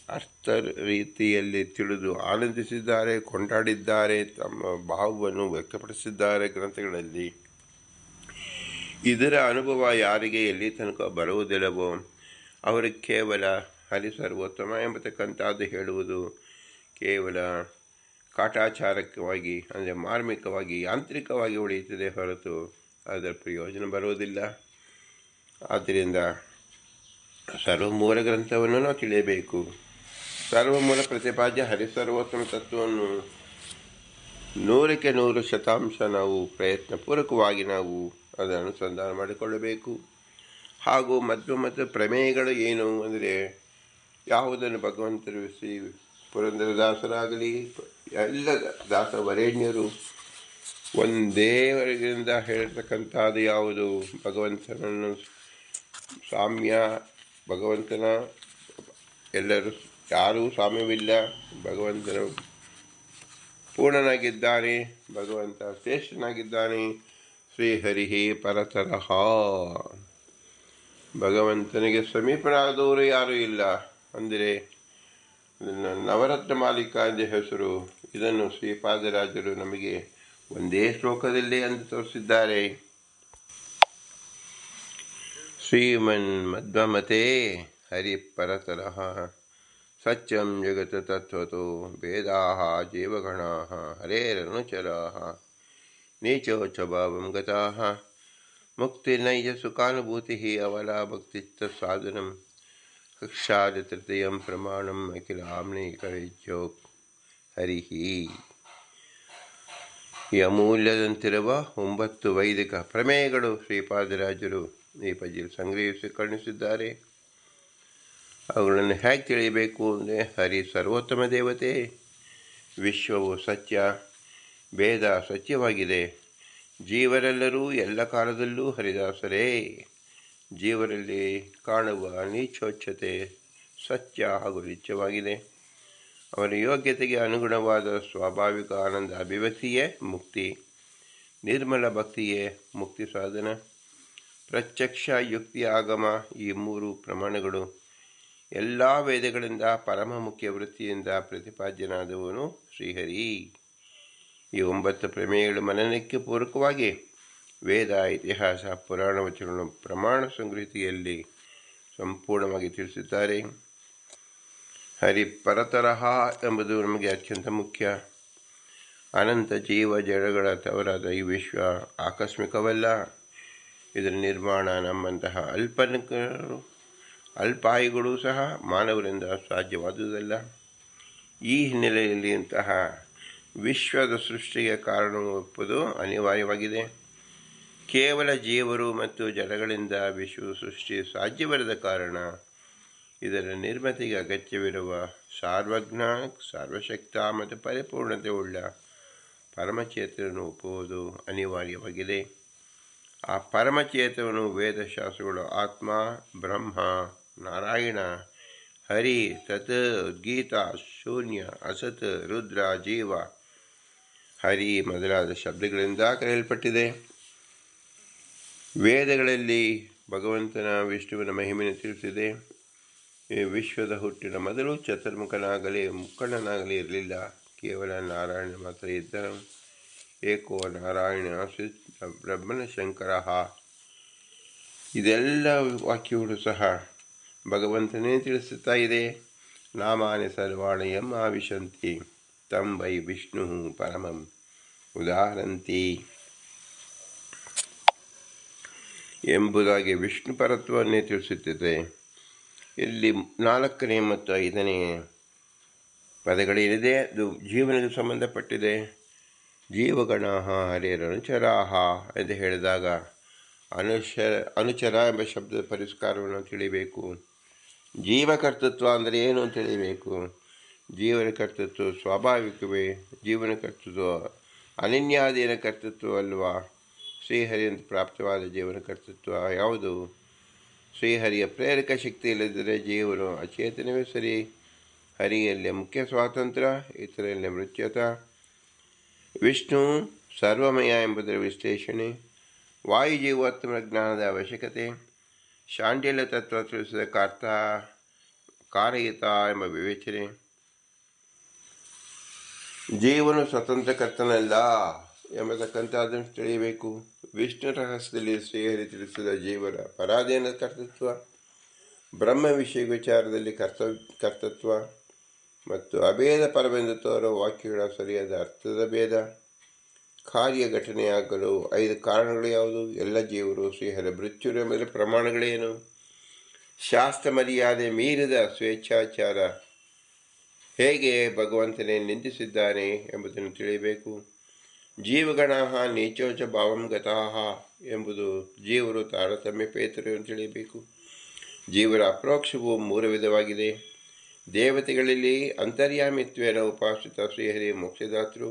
ಅರ್ಥ ರೀತಿಯಲ್ಲಿ ತಿಳಿದು ಆನಂದಿಸಿದ್ದಾರೆ, ಕೊಂಡಾಡಿದ್ದಾರೆ, ತಮ್ಮ ಭಾವವನ್ನು ವ್ಯಕ್ತಪಡಿಸಿದ್ದಾರೆ ಗ್ರಂಥಗಳಲ್ಲಿ. ಇದರ ಅನುಭವ ಯಾರಿಗೆ ಎಲ್ಲಿ ತನಕ ಬರುವುದಿಲ್ಲವೋ ಅವರಿಗೆ ಕೇವಲ ಹರಿಸರ್ವೋತ್ತಮ ಎಂಬತಕ್ಕಂಥದ್ದು ಹೇಳುವುದು ಕೇವಲ ಕಾಟಾಚಾರಕವಾಗಿ ಅಂದರೆ ಮಾರ್ಮಿಕವಾಗಿ ಯಾಂತ್ರಿಕವಾಗಿ ಉಳಿಯುತ್ತದೆ ಹೊರತು ಅದರ ಪ್ರಯೋಜನ ಬರುವುದಿಲ್ಲ. ಆದ್ದರಿಂದ ಸರ್ವಮೂಲ ಗ್ರಂಥವನ್ನು ನಾವು ತಿಳಿಯಬೇಕು. ಸರ್ವಮೂಲ ಪ್ರತಿಪಾದ್ಯ ಹರಿಸರ್ವೋತ್ತಮ ತತ್ವವನ್ನು ನೂರಕ್ಕೆ 100% ನಾವು ಪ್ರಯತ್ನಪೂರ್ವಕವಾಗಿ ನಾವು ಅದನ್ನು ಅನುಸಂಧಾನ ಮಾಡಿಕೊಳ್ಳಬೇಕು. ಹಾಗೂ ಮತ್ತು ಪ್ರಮೇಯಗಳು ಏನು ಅಂದರೆ, ಯಾವುದನ್ನು ಭಗವಂತರು ಪುರಂದರದಾಸರಾಗಲಿ ಎಲ್ಲ ದಾಸವರೇಣ್ಯರು ಒಂದೇ ವರ್ಗದಿಂದ ಹೇಳಿರ್ತಕ್ಕಂಥದ್ದು ಯಾವುದು? ಭಗವಂತನನ್ನು ಸಾಮ್ಯ, ಭಗವಂತನ ಎಲ್ಲರೂ ಯಾರೂ ಸಾಮ್ಯವಿಲ್ಲ, ಭಗವಂತನು ಪೂರ್ಣನಾಗಿದ್ದಾನೆ, ಭಗವಂತ ಶ್ರೇಷ್ಠನಾಗಿದ್ದಾನೆ. ಶ್ರೀಹರಿ ಪರತರಹ, ಭಗವಂತನಿಗೆ ಸಮೀಪನಾದವರು ಯಾರೂ ಇಲ್ಲ. ಅಂದರೆ ನವರತ್ನ ಮಾಲಿಕ ಎಂದ ಹೆಸರು. ಇದನ್ನು ಶ್ರೀಪಾದರಾಜರು ನಮಗೆ ಒಂದೇ ಶ್ಲೋಕದಲ್ಲಿ ಎಂದು ತೋರಿಸಿದ್ದಾರೆ. ಶ್ರೀಮನ್ ಮಧ್ವಮತೆ ಹರಿಪರತರಃ ಸತ್ಯಂ ಜಗತ್ ತತ್ವತೋ ವೇದಾಃ ಜೀವಗಣಾಃ ಹರೇರನುಚರಾಃ ನೀಚೋಚ್ಚ ಭಾವಂ ಗತಾಃ ಮುಕ್ತಿರ್ನೈಜ ಸುಖಾನುಭೂತಿಃ ಅವಲಾ ಭಕ್ತಿಶ್ಚ ಸಾಧನಂ ಕಕ್ಷಾದ ತೃತೀಯಂ ಪ್ರಮಾಣಂ ಅಖಿಲಾಮ್ನೈಕವೇದ್ಯೋ ಹರಿಹಿ. ಈ ಅಮೂಲ್ಯದಂತಿರುವ 9 ವೈದಿಕ ಪ್ರಮೇಯಗಳು ಶ್ರೀಪಾದರಾಜರು ಈ ಪದ್ಯದಲ್ಲಿ ಸಂಗ್ರಹಿಸಿ ಕರುಣಿಸಿದ್ದಾರೆ. ಅವುಗಳನ್ನು ಹೇಗೆ ತಿಳಿಯಬೇಕು ಅಂದರೆ, ಹರಿ ಸರ್ವೋತ್ತಮ ದೇವತೆ, ವಿಶ್ವವು ಸತ್ಯ, ವೇದ ಸತ್ಯವಾಗಿದೆ, ಜೀವರೆಲ್ಲರೂ ಎಲ್ಲ ಕಾಲದಲ್ಲೂ ಹರಿದಾಸರೇ, ಜೀವರಲ್ಲಿ ಕಾಣುವ ನೀಚೋಚ್ಛತೆ ಸತ್ಯ ಹಾಗೂ ನಿತ್ಯವಾಗಿದೆ, ಅವರ ಯೋಗ್ಯತೆಗೆ ಅನುಗುಣವಾದ ಸ್ವಾಭಾವಿಕ ಆನಂದ ಅಭಿವ್ಯಕ್ತಿಯೇ ಮುಕ್ತಿ, ನಿರ್ಮಲ ಭಕ್ತಿಯೇ ಮುಕ್ತಿ ಸಾಧನ, ಪ್ರತ್ಯಕ್ಷ ಯುಕ್ತಿ ಆಗಮ ಈ 3 ಪ್ರಮಾಣಗಳು ಎಲ್ಲ ವೇದಗಳಿಂದ ಪರಮ ಮುಖ್ಯ ವೃತ್ತಿಯಿಂದ ಪ್ರತಿಪಾದ್ಯನಾದವನು ಶ್ರೀಹರಿ. ಈ 9 ಪ್ರಮೇಯಗಳ ಮನನಕ್ಕೆ ಪೂರಕವಾಗಿ ವೇದ, ಇತಿಹಾಸ, ಪುರಾಣ ವಚನಗಳು ಪ್ರಮಾಣ ಸಂಗೃತಿಯಲ್ಲಿ ಸಂಪೂರ್ಣವಾಗಿ ತಿಳಿಸಿದ್ದಾರೆ. ಹರಿ ಪರತರಹ ಎಂಬುದು ನಮಗೆ ಅತ್ಯಂತ ಮುಖ್ಯ. ಅನಂತ ಜೀವ ಜಡಗಳ ತವರಾದ ಈ ವಿಶ್ವ ಆಕಸ್ಮಿಕವಲ್ಲ. ಇದರ ನಿರ್ಮಾಣ ನಮ್ಮಂತಹ ಅಲ್ಪಾಯುಗಳು ಸಹ ಮಾನವರಿಂದ ಸಾಧ್ಯವಾದುದಲ್ಲ. ಈ ಹಿನ್ನೆಲೆಯಲ್ಲಿ ಇಂತಹ ವಿಶ್ವದ ಸೃಷ್ಟಿಗೆ ಕಾರಣವನ್ನು ಒಪ್ಪುವುದು ಅನಿವಾರ್ಯವಾಗಿದೆ. ಕೇವಲ ಜೀವರು ಮತ್ತು ಜಡಗಳಿಂದ ವಿಶ್ವ ಸೃಷ್ಟಿ ಸಾಧ್ಯವಿರದ ಕಾರಣ ಇದರ ನಿರ್ಮಿತಿಗೆ ಅಗತ್ಯವಿರುವ ಸಾರ್ವಜ್ಞ, ಸರ್ವಶಕ್ತ ಮತ್ತು ಪರಿಪೂರ್ಣತೆ ಉಳ್ಳ ಪರಮಚೇತನನ್ನು ಒಪ್ಪುವುದು ಅನಿವಾರ್ಯವಾಗಿದೆ. ಆ ಪರಮಚೇತನನು ವೇದಶಾಸ್ತ್ರಗಳು ಆತ್ಮ, ಬ್ರಹ್ಮ, ನಾರಾಯಣ, ಹರಿ, ತತ್, ಗೀತಾ, ಶೂನ್ಯ, ಅಸತ್, ರುದ್ರ, ಜೀವ, ಹರಿ ಮೊದಲಾದ ಶಬ್ದಗಳಿಂದ ಕರೆಯಲ್ಪಟ್ಟಿದೆ. ವೇದಗಳಲ್ಲಿ ಭಗವಂತನ ವಿಷ್ಣುವಿನ ಮಹಿಮೆಯನ್ನು ತಿಳಿಸಿದೆ. ಈ ವಿಶ್ವದ ಹುಟ್ಟಿನ ಮೊದಲು ಚತುರ್ಮುಖನಾಗಲಿ ಮುಕ್ಕಣ್ಣನಾಗಲಿ ಇರಲಿಲ್ಲ, ಕೇವಲ ನಾರಾಯಣ ಮಾತ್ರ ಇದ್ದನು. ಏಕೋ ನಾರಾಯಣ ಬ್ರಹ್ಮನ ಶಂಕರ. ಇದೆಲ್ಲ ವಾಕ್ಯಗಳು ಸಹ ಭಗವಂತನೇ ತಿಳಿಸುತ್ತಾ ಇದೆ. ನಾಮಾನಿ ಸರ್ವಾಣಿ ಯಂ ಆವಿಶಂತಿ ತಂ ವೈ ವಿಷ್ಣು ಪರಮಂ ಉದಾಹರಂತಿ ಎಂಬುದಾಗಿ ವಿಷ್ಣು ಪರತ್ವವನ್ನೇ ತಿಳಿಸುತ್ತದೆ. ಇಲ್ಲಿ 4ನೇ ಮತ್ತು 5ನೇ ಪದಗಳೇನಿದೆ ಅದು ಜೀವನಕ್ಕೆ ಸಂಬಂಧಪಟ್ಟಿದೆ. ಜೀವಗಣಾಃ ಹರೇರನುಚರಾಃ ಎಂದು ಹೇಳಿದಾಗ ಅನುಚರ ಎಂಬ ಶಬ್ದದ ಪರಿಷ್ಕಾರವನ್ನು ತಿಳಿಯಬೇಕು. ಜೀವಕರ್ತೃತ್ವ ಅಂದರೆ ಏನು ಅಂತ ತಿಳಿಯಬೇಕು. ಜೀವನ ಕರ್ತೃತ್ವ ಸ್ವಾಭಾವಿಕವೇ? ಜೀವನ ಕರ್ತೃತ್ವ ಅನನ್ಯಾಧೀನ ಕರ್ತೃತ್ವವಲ್ವಾ? ಶ್ರೀಹರಿಯಿಂದ ಪ್ರಾಪ್ತವಾದ ಜೀವನ ಕರ್ತೃತ್ವ ಯಾವುದು? ಶ್ರೀಹರಿಯ ಪ್ರೇರಕ ಶಕ್ತಿ ಇಲ್ಲದಿದ್ದರೆ ಜೀವನು ಅಚೇತನವೇ ಸರಿ. ಹರಿಯಲ್ಲಿ ಮುಖ್ಯ ಸ್ವಾತಂತ್ರ್ಯ, ಇತರಲ್ಲಿ ಮೃತ್ಯತ. ವಿಷ್ಣು ಸರ್ವಮಯ ಎಂಬುದರ ವಿಶ್ಲೇಷಣೆ, ವಾಯುಜೀವೋತ್ತಮ ಜ್ಞಾನದ ಅವಶ್ಯಕತೆ, ಶಾಂಡಿಲ್ಯ ತತ್ವ ತಿಳಿಸಿದ ಕಾರಯಿತ ಎಂಬ ವಿವೇಚನೆ, ಜೀವನು ಸ್ವತಂತ್ರ ಕರ್ತನಲ್ಲ ಎಂಬತಕ್ಕಂಥದ್ದನ್ನು ತಿಳಿಯಬೇಕು. ವಿಷ್ಣು ರಹಸ್ಯದಲ್ಲಿ ಶ್ರೀಹರಿ ತಿಳಿಸಿದ ಜೀವನ ಪರಾಧೀನ ಕರ್ತೃತ್ವ, ಬ್ರಹ್ಮ ವಿಷಯ ವಿಚಾರದಲ್ಲಿ ಕರ್ತೃತ್ವ ಮತ್ತು ಅಭೇದ ಪರವೆಂದು ತೋರುವ ವಾಕ್ಯಗಳ ಸರಿಯಾದ ಅರ್ಥದ ಭೇದ, ಕಾರ್ಯ ಘಟನೆಯಾಗಲು 5 ಕಾರಣಗಳು ಯಾವುದು? ಎಲ್ಲ ಜೀವರು ಶ್ರೀಹರಿ ಮೃತ್ಯುರ ಮೇಲೆ ಪ್ರಮಾಣಗಳೇನು? ಶಾಸ್ತ್ರ ಮರ್ಯಾದೆ ಮೀರಿದ ಸ್ವೇಚ್ಛಾಚಾರ ಹೇಗೆ ಭಗವಂತನೇ ನಿಂದಿಸಿದ್ದಾನೆ ಎಂಬುದನ್ನು ತಿಳಿಯಬೇಕು. ಜೀವಗಣ ನೀಚೋಚ ಭಾವಂ ಗತಾಹ ಎಂಬುದು ಜೀವರು ತಾರತಮ್ಯಪೇತರು ಎಂದು ತಿಳಿಯಬೇಕು. ಜೀವರ ಅಪ್ರೋಕ್ಷವು 3 ವಿಧವಾಗಿದೆ. ದೇವತೆಗಳಲ್ಲಿ ಅಂತರ್ಯಾಮಿತ್ವೇನ ಉಪಾಸಿತ ಶ್ರೀಹರಿ ಮೋಕ್ಷದಾತೃ.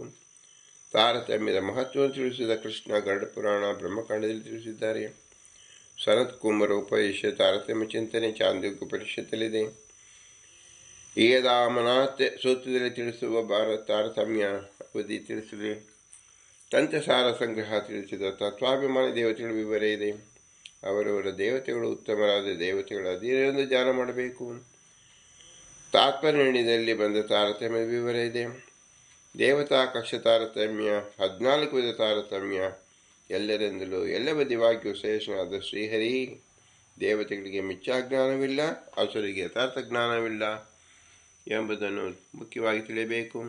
ತಾರತಮ್ಯದ ಮಹತ್ವವನ್ನು ತಿಳಿಸಿದ ಕೃಷ್ಣ ಗರುಡ ಪುರಾಣ ಬ್ರಹ್ಮಕಾಂಡದಲ್ಲಿ ತಿಳಿಸಿದ್ದಾರೆ. ಸನತ್ ಕುಮಾರ ಉಪದೇಶ ತಾರತಮ್ಯ ಚಿಂತನೆ ಚಾಂದ್ಯೋಗ್ಯ ಉಪನಿಷತ್ತಲ್ಲಿದೆ. ಏದಾಮನಾಥ್ ಸೂತ್ರದಲ್ಲಿ ತಿಳಿಸುವ ತಾರತಮ್ಯ ಅವಧಿ ತಿಳಿಸಿದೆ. ತಂತ್ರಸಾರ ಸಂಗ್ರಹ ತಿಳಿಸಿದ ತತ್ವಾಭಿಮಾನಿ ದೇವತೆಗಳ ವಿವರ ಇದೆ. ಅವರವರ ದೇವತೆಗಳು ಉತ್ತಮರಾದ ದೇವತೆಗಳ ಅಧೀನದಿಂದ ಧ್ಯಾನ ಮಾಡಬೇಕು. ತಾತ್ಪರ್ಯದಲ್ಲಿ ಬಂದ ತಾರತಮ್ಯದ ವಿವರ ಇದೆ. ದೇವತಾ ಕಕ್ಷ ತಾರತಮ್ಯ, 14 ವಿಧ ತಾರತಮ್ಯ, ಎಲ್ಲರಿಂದಲೂ ಎಲ್ಲ ಬದಿವಾಗಿಯೂ ಶ್ರೇಷ್ಠನಾದ ಶ್ರೀಹರಿ. ದೇವತೆಗಳಿಗೆ ಮಿಥ್ಯಾಜ್ಞಾನವಿಲ್ಲ, ಅಸುರಿಗೆ ಯಥಾರ್ಥ ಜ್ಞಾನವಿಲ್ಲ ಎಂಬುದನ್ನು ಮುಖ್ಯವಾಗಿ ತಿಳಿಯಬೇಕು.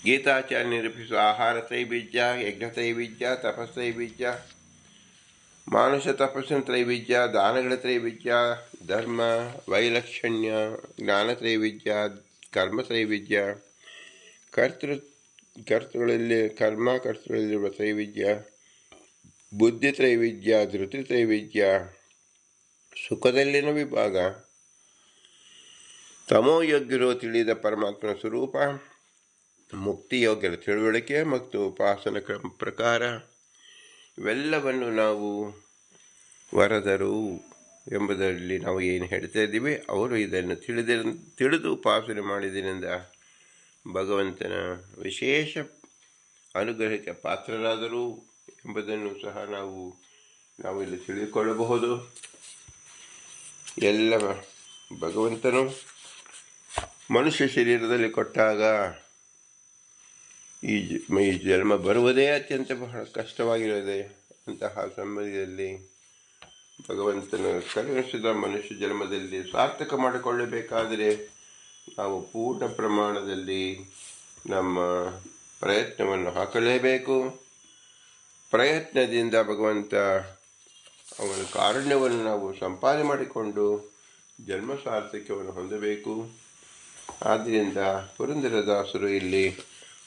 ಗೀತಾಚಾರ್ಯ ನಿರೂಪಿಸುವ ಆಹಾರ ತ್ರೈವಿಧ್ಯ, ಯಜ್ಞ ತ್ರೈವಿಧ್ಯ, ತಪಸ್ತ್ರೈವಿಧ್ಯ, ಮಾನುಷ ತಪಸ್ಸಿನ ತ್ರೈವಿಧ್ಯ, ದಾನಗಳ ತ್ರೈವಿಧ್ಯ, ಧರ್ಮ ವೈಲಕ್ಷಣ್ಯ, ಜ್ಞಾನ ತ್ರೈವಿಧ್ಯ, ಕರ್ಮ ತ್ರೈವಿಧ್ಯ, ಕರ್ತೃಗಳಲ್ಲಿರುವ ತ್ರೈವಿಧ್ಯ, ಬುದ್ಧಿ ತ್ರೈವಿಧ್ಯ, ಧೃತಿ ತ್ರೈವಿಧ್ಯ, ಸುಖದಲ್ಲಿನ ವಿಭಾಗ, ತಮೋಯೋಗ್ಯರು ತಿಳಿದ ಪರಮಾತ್ಮನ ಸ್ವರೂಪ, ಮುಕ್ತಿಯೋಗ್ಯರ ತಿಳುವಳಿಕೆ ಮತ್ತು ಉಪಾಸನ ಕ್ರಮ ಪ್ರಕಾರ, ಇವೆಲ್ಲವನ್ನು ನಾವು ವರದರು ಎಂಬುದರಲ್ಲಿ ನಾವು ಏನು ಹೇಳ್ತಾ ಇದ್ದೀವಿ, ಅವರು ಇದನ್ನು ತಿಳಿದು ಉಪಾಸನೆ ಮಾಡಿದ್ದರಿಂದ ಭಗವಂತನ ವಿಶೇಷ ಅನುಗ್ರಹಕ್ಕೆ ಪಾತ್ರರಾದರು ಎಂಬುದನ್ನು ಸಹ ನಾವು ಇಲ್ಲಿ ತಿಳಿದುಕೊಳ್ಳಬಹುದು. ಎಲ್ಲ ಭಗವಂತನು ಮನುಷ್ಯ ಶರೀರದಲ್ಲಿ ಕೊಟ್ಟಾಗ ಈ ಜನ್ಮ ಬರುವುದೇ ಅತ್ಯಂತ ಬಹಳ ಕಷ್ಟವಾಗಿರುತ್ತದೆ. ಅಂತಹ ಸಮಯದಲ್ಲಿ ಭಗವಂತನು ಕರುಣಿಸಿದ ಮನುಷ್ಯ ಜನ್ಮದಲ್ಲಿ ಸಾರ್ಥಕ ಮಾಡಿಕೊಳ್ಳಬೇಕಾದರೆ ನಾವು ಪೂರ್ಣ ಪ್ರಮಾಣದಲ್ಲಿ ನಮ್ಮ ಪ್ರಯತ್ನವನ್ನು ಹಾಕಲೇಬೇಕು. ಪ್ರಯತ್ನದಿಂದ ಭಗವಂತ ಅವನ ಕಾರುಣ್ಯವನ್ನು ನಾವು ಸಂಪಾದನೆ ಮಾಡಿಕೊಂಡು ಜನ್ಮ ಸಾರ್ಥಕ್ಯವನ್ನು ಹೊಂದಬೇಕು. ಆದ್ದರಿಂದ ಪುರಂದರದಾಸರು ಇಲ್ಲಿ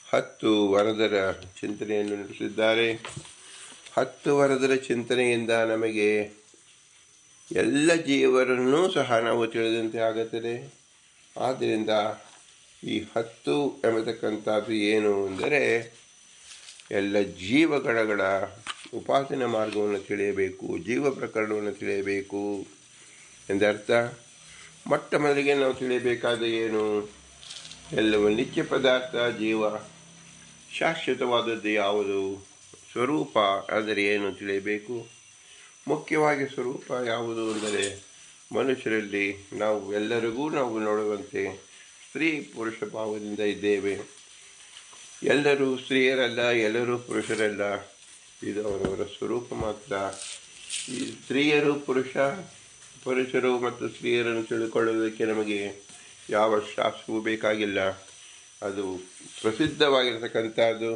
10 ವರದರ ಚಿಂತನೆಯನ್ನು ನಡೆಸಿದ್ದಾರೆ. 10 ವರದರ ಚಿಂತನೆಯಿಂದ ನಮಗೆ ಎಲ್ಲ ಜೀವರನ್ನೂ ಸಹ ನಾವು ತಿಳಿದಂತೆ ಆಗುತ್ತದೆ. ಆದ್ದರಿಂದ ಈ 10 ಎಂಬತಕ್ಕಂಥದ್ದು ಏನು ಅಂದರೆ ಎಲ್ಲ ಜೀವಗಣಗಳ ಉಪಾಸನೆ ಮಾರ್ಗವನ್ನು ತಿಳಿಯಬೇಕು, ಜೀವ ಪ್ರಕರಣವನ್ನು ತಿಳಿಯಬೇಕು ಎಂದರ್ಥ. ಮೊಟ್ಟ ಮೊದಲಿಗೆ ನಾವು ತಿಳಿಯಬೇಕಾದ ಏನು, ಎಲ್ಲವೂ ನಿತ್ಯ ಪದಾರ್ಥ, ಜೀವ ಶಾಶ್ವತವಾದದ್ದು ಯಾವುದು, ಸ್ವರೂಪ ಅಂದರೆ ಏನು ತಿಳಿಯಬೇಕು. ಮುಖ್ಯವಾಗಿ ಸ್ವರೂಪ ಯಾವುದು ಅಂದರೆ ಮನುಷ್ಯರಲ್ಲಿ ಎಲ್ಲರಿಗೂ ನಾವು ನೋಡುವಂತೆ ಸ್ತ್ರೀ ಪುರುಷ ಭಾವದಿಂದ ಇದ್ದೇವೆ. ಎಲ್ಲರೂ ಸ್ತ್ರೀಯರಲ್ಲ, ಎಲ್ಲರೂ ಪುರುಷರಲ್ಲ, ಇದು ಅವರವರ ಸ್ವರೂಪ ಮಾತ್ರ. ಈ ಸ್ತ್ರೀಯರು ಪುರುಷರು ಮತ್ತು ಸ್ತ್ರೀಯರನ್ನು ತಿಳ್ಕೊಳ್ಳುವುದಕ್ಕೆ ನಮಗೆ ಯಾವ ಶಾಸ್ತ್ರವೂ ಬೇಕಾಗಿಲ್ಲ. ಅದು ಪ್ರಸಿದ್ಧವಾಗಿರತಕ್ಕಂಥದ್ದು.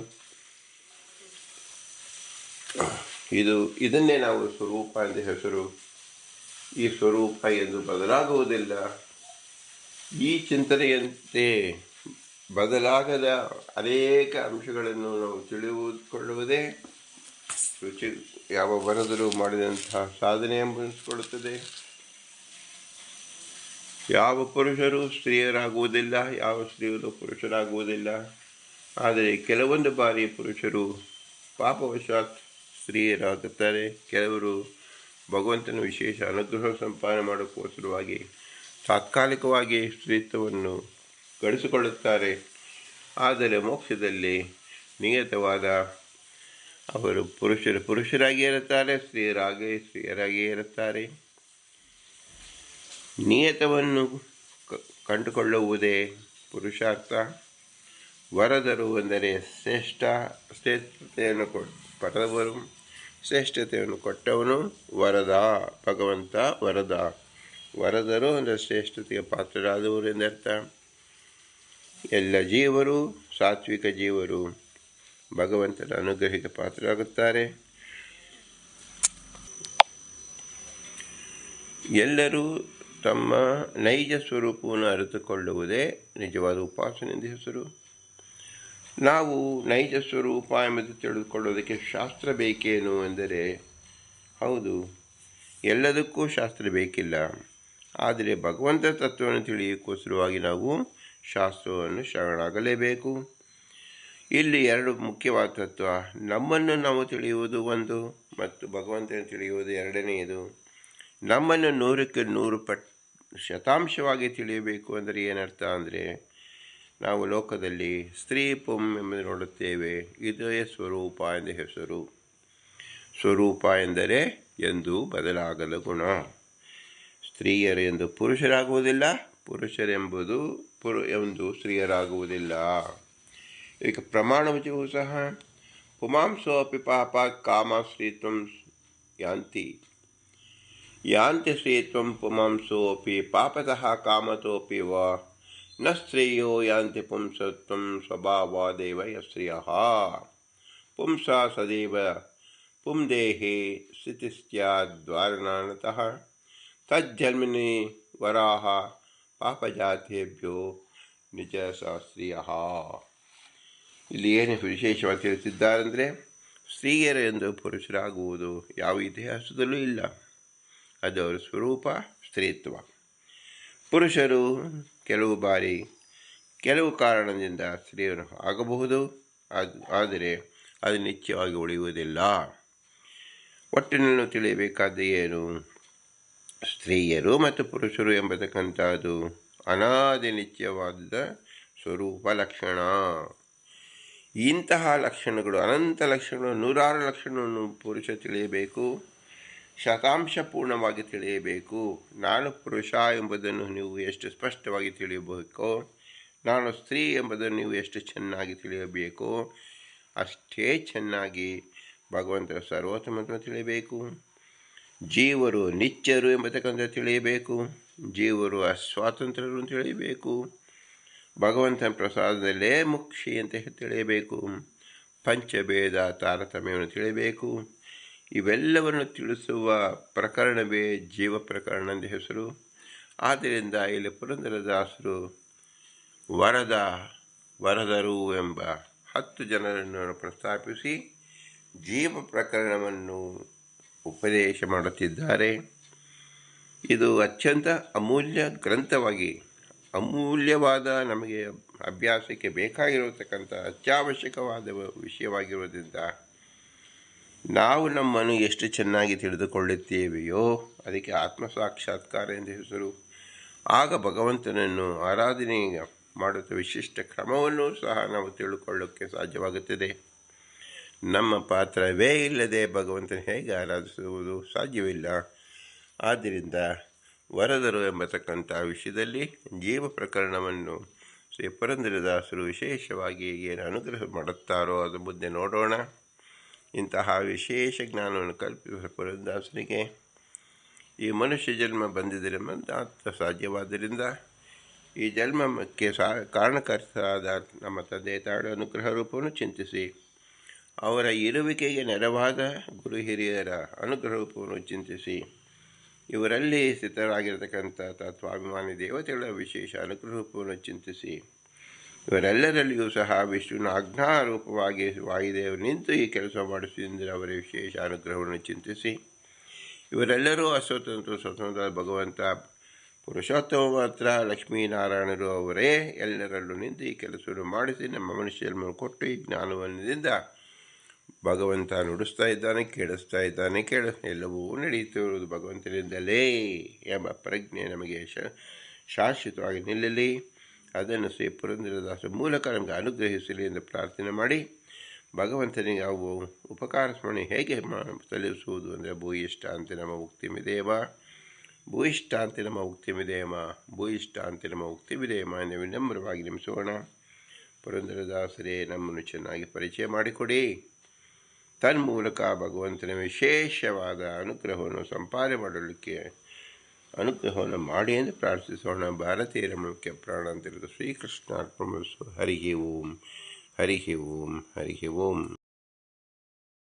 ಇದನ್ನೇ ನಾವು ಸ್ವರೂಪ ಎಂದು ಹೆಸರು. ಈ ಸ್ವರೂಪ ಎಂದು ಬದಲಾಗುವುದಿಲ್ಲ. ಈ ಚಿಂತನೆಯಂತೆ ಬದಲಾಗದ ಅನೇಕ ಅಂಶಗಳನ್ನು ನಾವು ತಿಳಿದುಕೊಳ್ಳುವುದೇ ಯಾವ ವರದರು ಮಾಡಿದಂತಹ ಸಾಧನೆ ಎಂಬುದಿಸಿಕೊಳ್ಳುತ್ತದೆ. ಯಾವ ಪುರುಷರು ಸ್ತ್ರೀಯರಾಗುವುದಿಲ್ಲ, ಯಾವ ಸ್ತ್ರೀಯರು ಪುರುಷರಾಗುವುದಿಲ್ಲ. ಆದರೆ ಕೆಲವೊಂದು ಬಾರಿ ಪುರುಷರು ಪಾಪವಶಾತ್ ಸ್ತ್ರೀಯರಾಗುತ್ತಾರೆ. ಕೆಲವರು ಭಗವಂತನ ವಿಶೇಷ ಅನುಗ್ರಹ ಸಂಪಾದನೆ ಮಾಡೋಕ್ಕೋಸ್ಕರವಾಗಿ ತಾತ್ಕಾಲಿಕವಾಗಿ ಸ್ತ್ರೀತ್ವವನ್ನು ಗಳಿಸಿಕೊಳ್ಳುತ್ತಾರೆ. ಆದರೆ ಮೋಕ್ಷದಲ್ಲಿ ನಿಯತವಾದ ಅವರು ಪುರುಷರಾಗಿಯೇ ಇರುತ್ತಾರೆ, ಸ್ತ್ರೀಯರಾಗಿಯೇ ಇರುತ್ತಾರೆ. ನಿಯತವನ್ನು ಕಂಡುಕೊಳ್ಳುವುದೇ ಪುರುಷಾರ್ಥ. ವರದರು ಎಂದರೆ ಶ್ರೇಷ್ಠತೆಯನ್ನು ಪಡೆದವರು, ಶ್ರೇಷ್ಠತೆಯನ್ನು ಕೊಟ್ಟವನು ವರದ. ಭಗವಂತ ವರದರು ಅಂದರೆ ಶ್ರೇಷ್ಠತೆಗೆ ಪಾತ್ರರಾದವರು ಎಂದರ್ಥ. ಎಲ್ಲ ಜೀವರು, ಸಾತ್ವಿಕ ಜೀವರು ಭಗವಂತನ ಅನುಗ್ರಹಕ್ಕೆ ಪಾತ್ರರಾಗುತ್ತಾರೆ. ಎಲ್ಲರೂ ತಮ್ಮ ನೈಜ ಸ್ವರೂಪವನ್ನು ಅರಿತುಕೊಳ್ಳುವುದೇ ನಿಜವಾದ ಉಪಾಸನೆ ಎಂದು ಹೆಸರು. ನಾವು ನೈಜ ಸ್ವರೂಪ ಎಂಬುದು ತಿಳಿದುಕೊಳ್ಳೋದಕ್ಕೆ ಶಾಸ್ತ್ರ ಬೇಕೇನು ಎಂದರೆ, ಹೌದು, ಎಲ್ಲದಕ್ಕೂ ಶಾಸ್ತ್ರ ಬೇಕಿಲ್ಲ. ಆದರೆ ಭಗವಂತ ತತ್ವವನ್ನು ತಿಳಿಯೋಕ್ಕೋಸ್ಕರವಾಗಿ ನಾವು ಶಾಸ್ತ್ರವನ್ನು ಶರಣಾಗಲೇಬೇಕು. ಇಲ್ಲಿ ಎರಡು ಮುಖ್ಯವಾದ ತತ್ವ: ನಮ್ಮನ್ನು ನಾವು ತಿಳಿಯುವುದು ಒಂದು, ಮತ್ತು ಭಗವಂತನ ತಿಳಿಯುವುದು ಎರಡನೆಯದು. ನಮ್ಮನ್ನು 100% ಶತಾಂಶವಾಗಿ ತಿಳಿಯಬೇಕು ಅಂದರೆ ಏನರ್ಥ ಅಂದರೆ, ನಾವು ಲೋಕದಲ್ಲಿ ಸ್ತ್ರೀ ಪುಂ ಎಂಬುದು ನೋಡುತ್ತೇವೆ. ಇದೇ ಸ್ವರೂಪ ಎಂದು ಹೆಸರು. ಸ್ವರೂಪ ಎಂದರೆ ಎಂದು ಬದಲಾಗದ ಗುಣ. ಸ್ತ್ರೀಯರು ಎಂದು ಪುರುಷರಾಗುವುದಿಲ್ಲ, ಪುರುಷರೆಂಬುದು ಎಂದು ಸ್ತ್ರೀಯರಾಗುವುದಿಲ್ಲ. ಈಗ ಪ್ರಮಾಣವಚವು ಸಹ ಪುಮಾಂಸೋಪಿ ಪಾಪಾತ್ ಕಾಮಶ್ರೀತ್ವಂ ಯಾಂತಿ ಯಾಂತಿ ಶ್ರೀತ್ವಂ ಪುಮಾಂಸೋಪಿ ಪಾಪತಃ ಕಾಮತೋಪಿ ವಾ ನ ಸ್ತ್ರೀಯೋ ಯಾಂತಿ ಪುಂಸತ್ವಂ ಸ್ವಭಾವಾದೇವ ಯಸ್ತ್ರೀಯಃ ಪುಂಸಾ ಸದೇವ ಪುಂದೇಹೇ ಸ್ಥಿತಿಸ್ತ್ಯಾದ್ವಾರಣತಃ ತಜ್ಜನ್ಮನಿ ವರಾಹ ಪಾಪಜಾತೇಭ್ಯೋ ನಿಜ ಶಾಸ್ತ್ರೀಯಃ. ಇಲ್ಲಿ ಏನು ವಿಶೇಷವಾಗಿ ತಿಳಿಸಿದ್ದಾರೆಂದರೆ, ಸ್ತ್ರೀಯರು ಎಂದು ಪುರುಷರಾಗುವುದು ಯಾವ ಇತಿಹಾಸದಲ್ಲೂ ಇಲ್ಲ. ಅದು ಅವರ ಸ್ವರೂಪ, ಸ್ತ್ರೀತ್ವ. ಪುರುಷರು ಕೆಲವು ಬಾರಿ ಕೆಲವು ಕಾರಣದಿಂದ ಸ್ತ್ರೀಯರು ಆಗಬಹುದು, ಆದರೆ ಅದು ನಿತ್ಯವಾಗಿ ಉಳಿಯುವುದಿಲ್ಲ. ಒಟ್ಟಿನಲ್ಲಿ ತಿಳಿಯಬೇಕಾದ ಏನು, ಸ್ತ್ರೀಯರು ಮತ್ತು ಪುರುಷರು ಎಂಬತಕ್ಕಂಥದ್ದು ಅನಾದಿ ನಿತ್ಯವಾದ ಸ್ವರೂಪ ಲಕ್ಷಣ. ಇಂತಹ ಲಕ್ಷಣಗಳು, ಅನಂತ ಲಕ್ಷಣಗಳು, 106 ಲಕ್ಷಣವನ್ನು ಪುರುಷ ತಿಳಿಯಬೇಕು, ಶತಾಂಶಪೂರ್ಣವಾಗಿ ತಿಳಿಯಬೇಕು. ನಾನು ಪುರುಷ ಎಂಬುದನ್ನು ನೀವು ಎಷ್ಟು ಸ್ಪಷ್ಟವಾಗಿ ತಿಳಿಯಬೇಕೋ, ನಾನು ಸ್ತ್ರೀ ಎಂಬುದನ್ನು ನೀವು ಎಷ್ಟು ಚೆನ್ನಾಗಿ ತಿಳಿಯಬೇಕೋ, ಅಷ್ಟೇ ಚೆನ್ನಾಗಿ ಭಗವಂತನ ಸರ್ವೋತ್ತಮತ್ವವನ್ನು ತಿಳಿಯಬೇಕು. ಜೀವರು ನಿತ್ಯರು ಎಂಬತಕ್ಕಂಥ ತಿಳಿಯಬೇಕು. ಜೀವರು ಅಸ್ವಾತಂತ್ರ್ಯರು ತಿಳಿಯಬೇಕು. ಭಗವಂತನ ಪ್ರಸಾದದಲ್ಲೇ ಮುಕ್ಷಿ ಅಂತ ತಿಳಿಯಬೇಕು. ಪಂಚಭೇದ ತಾರತಮ್ಯವನ್ನು ತಿಳಿಯಬೇಕು. ಇವೆಲ್ಲವನ್ನು ತಿಳಿಸುವ ಪ್ರಕರಣವೇ ಜೀವ ಪ್ರಕರಣ ಎಂದು ಹೆಸರು. ಆದ್ದರಿಂದ ಇಲ್ಲಿ ಪುರಂದರದಾಸರು ವರದರು ಎಂಬ 10 ಜನರನ್ನು ಪ್ರಸ್ತಾಪಿಸಿ ಜೀವ ಪ್ರಕರಣವನ್ನು ಉಪದೇಶ ಮಾಡುತ್ತಿದ್ದಾರೆ. ಇದು ಅತ್ಯಂತ ಅಮೂಲ್ಯ ಗ್ರಂಥವಾಗಿ, ಅಮೂಲ್ಯವಾದ, ನಮಗೆ ಅಭ್ಯಾಸಕ್ಕೆ ಬೇಕಾಗಿರತಕ್ಕಂಥ ಅತ್ಯವಶ್ಯಕವಾದ ವಿಷಯವಾಗಿರುವುದರಿಂದ ನಾವು ನಮ್ಮನ್ನು ಎಷ್ಟು ಚೆನ್ನಾಗಿ ತಿಳಿದುಕೊಳ್ಳುತ್ತೇವೆಯೋ ಅದಕ್ಕೆ ಆತ್ಮಸಾಕ್ಷಾತ್ಕಾರ ಎಂದು ಹೆಸರು. ಆಗ ಭಗವಂತನನ್ನು ಆರಾಧನೆ ಮಾಡುತ್ತ ವಿಶಿಷ್ಟ ಕ್ರಮವನ್ನು ಸಹ ನಾವು ತಿಳ್ಕೊಳ್ಳೋಕ್ಕೆ ಸಾಧ್ಯವಾಗುತ್ತದೆ. ನಮ್ಮ ಪಾತ್ರವೇ ಇಲ್ಲದೆ ಭಗವಂತನ ಹೇಗೆ ಆರಾಧಿಸುವುದು ಸಾಧ್ಯವಿಲ್ಲ. ಆದ್ದರಿಂದ ವರದರು ಎಂಬತಕ್ಕಂಥ ವಿಷಯದಲ್ಲಿ ಜೀವ ಪ್ರಕರಣವನ್ನು ಶ್ರೀ ಪುರಂದರದಾಸರು ವಿಶೇಷವಾಗಿ ಏನು ಅನುಗ್ರಹ ಮಾಡುತ್ತಾರೋ ಅದು ಮುಂದೆ ನೋಡೋಣ. ಇಂತಹ ವಿಶೇಷ ಜ್ಞಾನವನ್ನು ಕಲ್ಪಿಸುವ ಪುರಂದರದಾಸರಿಗೆ ಈ ಮನುಷ್ಯ ಜನ್ಮ ಬಂದಿದ್ದರೆ ಮಾತ್ರ ಸಾಧ್ಯವಾದ್ದರಿಂದ ಈ ಜನ್ಮಕ್ಕೆ ಕಾರಣಕರ್ತರಾದ ನಮ್ಮ ತಂದೆ ತಾಯಿ ಅನುಗ್ರಹ ರೂಪವನ್ನು ಚಿಂತಿಸಿ, ಅವರ ಇರುವಿಕೆಗೆ ನೆರವಾದ ಗುರು ಹಿರಿಯರ ಅನುಗ್ರಹ ರೂಪವನ್ನು ಚಿಂತಿಸಿ, ಇವರಲ್ಲಿ ಸ್ಥಿತರಾಗಿರತಕ್ಕಂಥ ತತ್ವಾಭಿಮಾನಿ ದೇವತೆಗಳ ವಿಶೇಷ ಅನುಗ್ರಹ ರೂಪವನ್ನು ಚಿಂತಿಸಿ, ಇವರೆಲ್ಲರಲ್ಲಿಯೂ ಸಹ ವಿಷ್ಣುವಿನ ಆಜ್ಞಾರೂಪವಾಗಿ ವಾಯುದೇವರು ನಿಂತು ಈ ಕೆಲಸ ಮಾಡಿಸಿದರೆ ಅವರ ವಿಶೇಷ ಅನುಗ್ರಹವನ್ನು ಚಿಂತಿಸಿ, ಇವರೆಲ್ಲರೂ ಸ್ವತಂತ್ರ ಭಗವಂತ ಪುರುಷೋತ್ತಮ ಮಾತ್ರ ಲಕ್ಷ್ಮೀನಾರಾಯಣರು ಅವರೇ ಎಲ್ಲರಲ್ಲೂ ನಿಂತು ಈ ಕೆಲಸವನ್ನು ಮಾಡಿಸಿ ನಮ್ಮ ಮನುಷ್ಯ ಜನ್ಮವನ್ನು ಕೊಟ್ಟು ಈ ಜ್ಞಾನವನ್ನದಿಂದ ಭಗವಂತ ನುಡಿಸ್ತಾ ಇದ್ದಾನೆ, ಕೇಳಿಸ್ತಾ ಇದ್ದಾನೆ, ಎಲ್ಲವೂ ನಡೆಯುತ್ತಿರುವುದು ಭಗವಂತನಿಂದಲೇ ಎಂಬ ಪ್ರಜ್ಞೆ ನಮಗೆ ಶಾಶ್ವತವಾಗಿ ನಿಲ್ಲಲಿ. ಅದನ್ನು ಶ್ರೀ ಪುರಂದರದಾಸರ ಮೂಲಕ ನಮಗೆ ಅನುಗ್ರಹಿಸಲಿ ಎಂದು ಪ್ರಾರ್ಥನೆ ಮಾಡಿ, ಭಗವಂತನಿಗೆ ಅವು ಉಪಕಾರ ಸ್ಮರಣೆ ಹೇಗೆ ಸಲ್ಲಿಸುವುದು ಅಂದರೆ ಭೂಯಿಷ್ಠಾಂತಿ ನಮ್ಮ ಉಕ್ತಿಮಿದೇವ, ಭೂಯಿಷ್ಠಾಂತಿ ನಮ್ಮ ಉಕ್ತಿಮಿದೇಮ, ಭೂಯಿಷ್ಠಾಂತಿ ನಮ್ಮ ಉಕ್ತಿಮಿದೇಮ ಎಂದು ವಿನಮ್ರವಾಗಿ ನೆಮಿಸೋಣ. ಪುರಂದರದಾಸರೇ ನಮ್ಮನ್ನು ಚೆನ್ನಾಗಿ ಪರಿಚಯ ಮಾಡಿಕೊಡಿ. ತನ್ಮೂಲಕ ಭಗವಂತನ ವಿಶೇಷವಾದ ಅನುಗ್ರಹವನ್ನು ಸಂಪಾದನೆ ಮಾಡಲಿಕ್ಕೆ ಅನುಗ್ರಹವನ್ನು ಮಾಡಿ ಎಂದು ಪ್ರಾರ್ಥಿಸೋಣ. ಭಾರತೀಯರ ಮುಖ್ಯ ಪ್ರಾಣ ಅಂತಿರುವುದು ಶ್ರೀಕೃಷ್ಣಾರ್ಪಣಮಸ್ತು. ಹರಿ ಓಂ, ಹರಿ ಓಂ, ಹರಿ ಓಂ.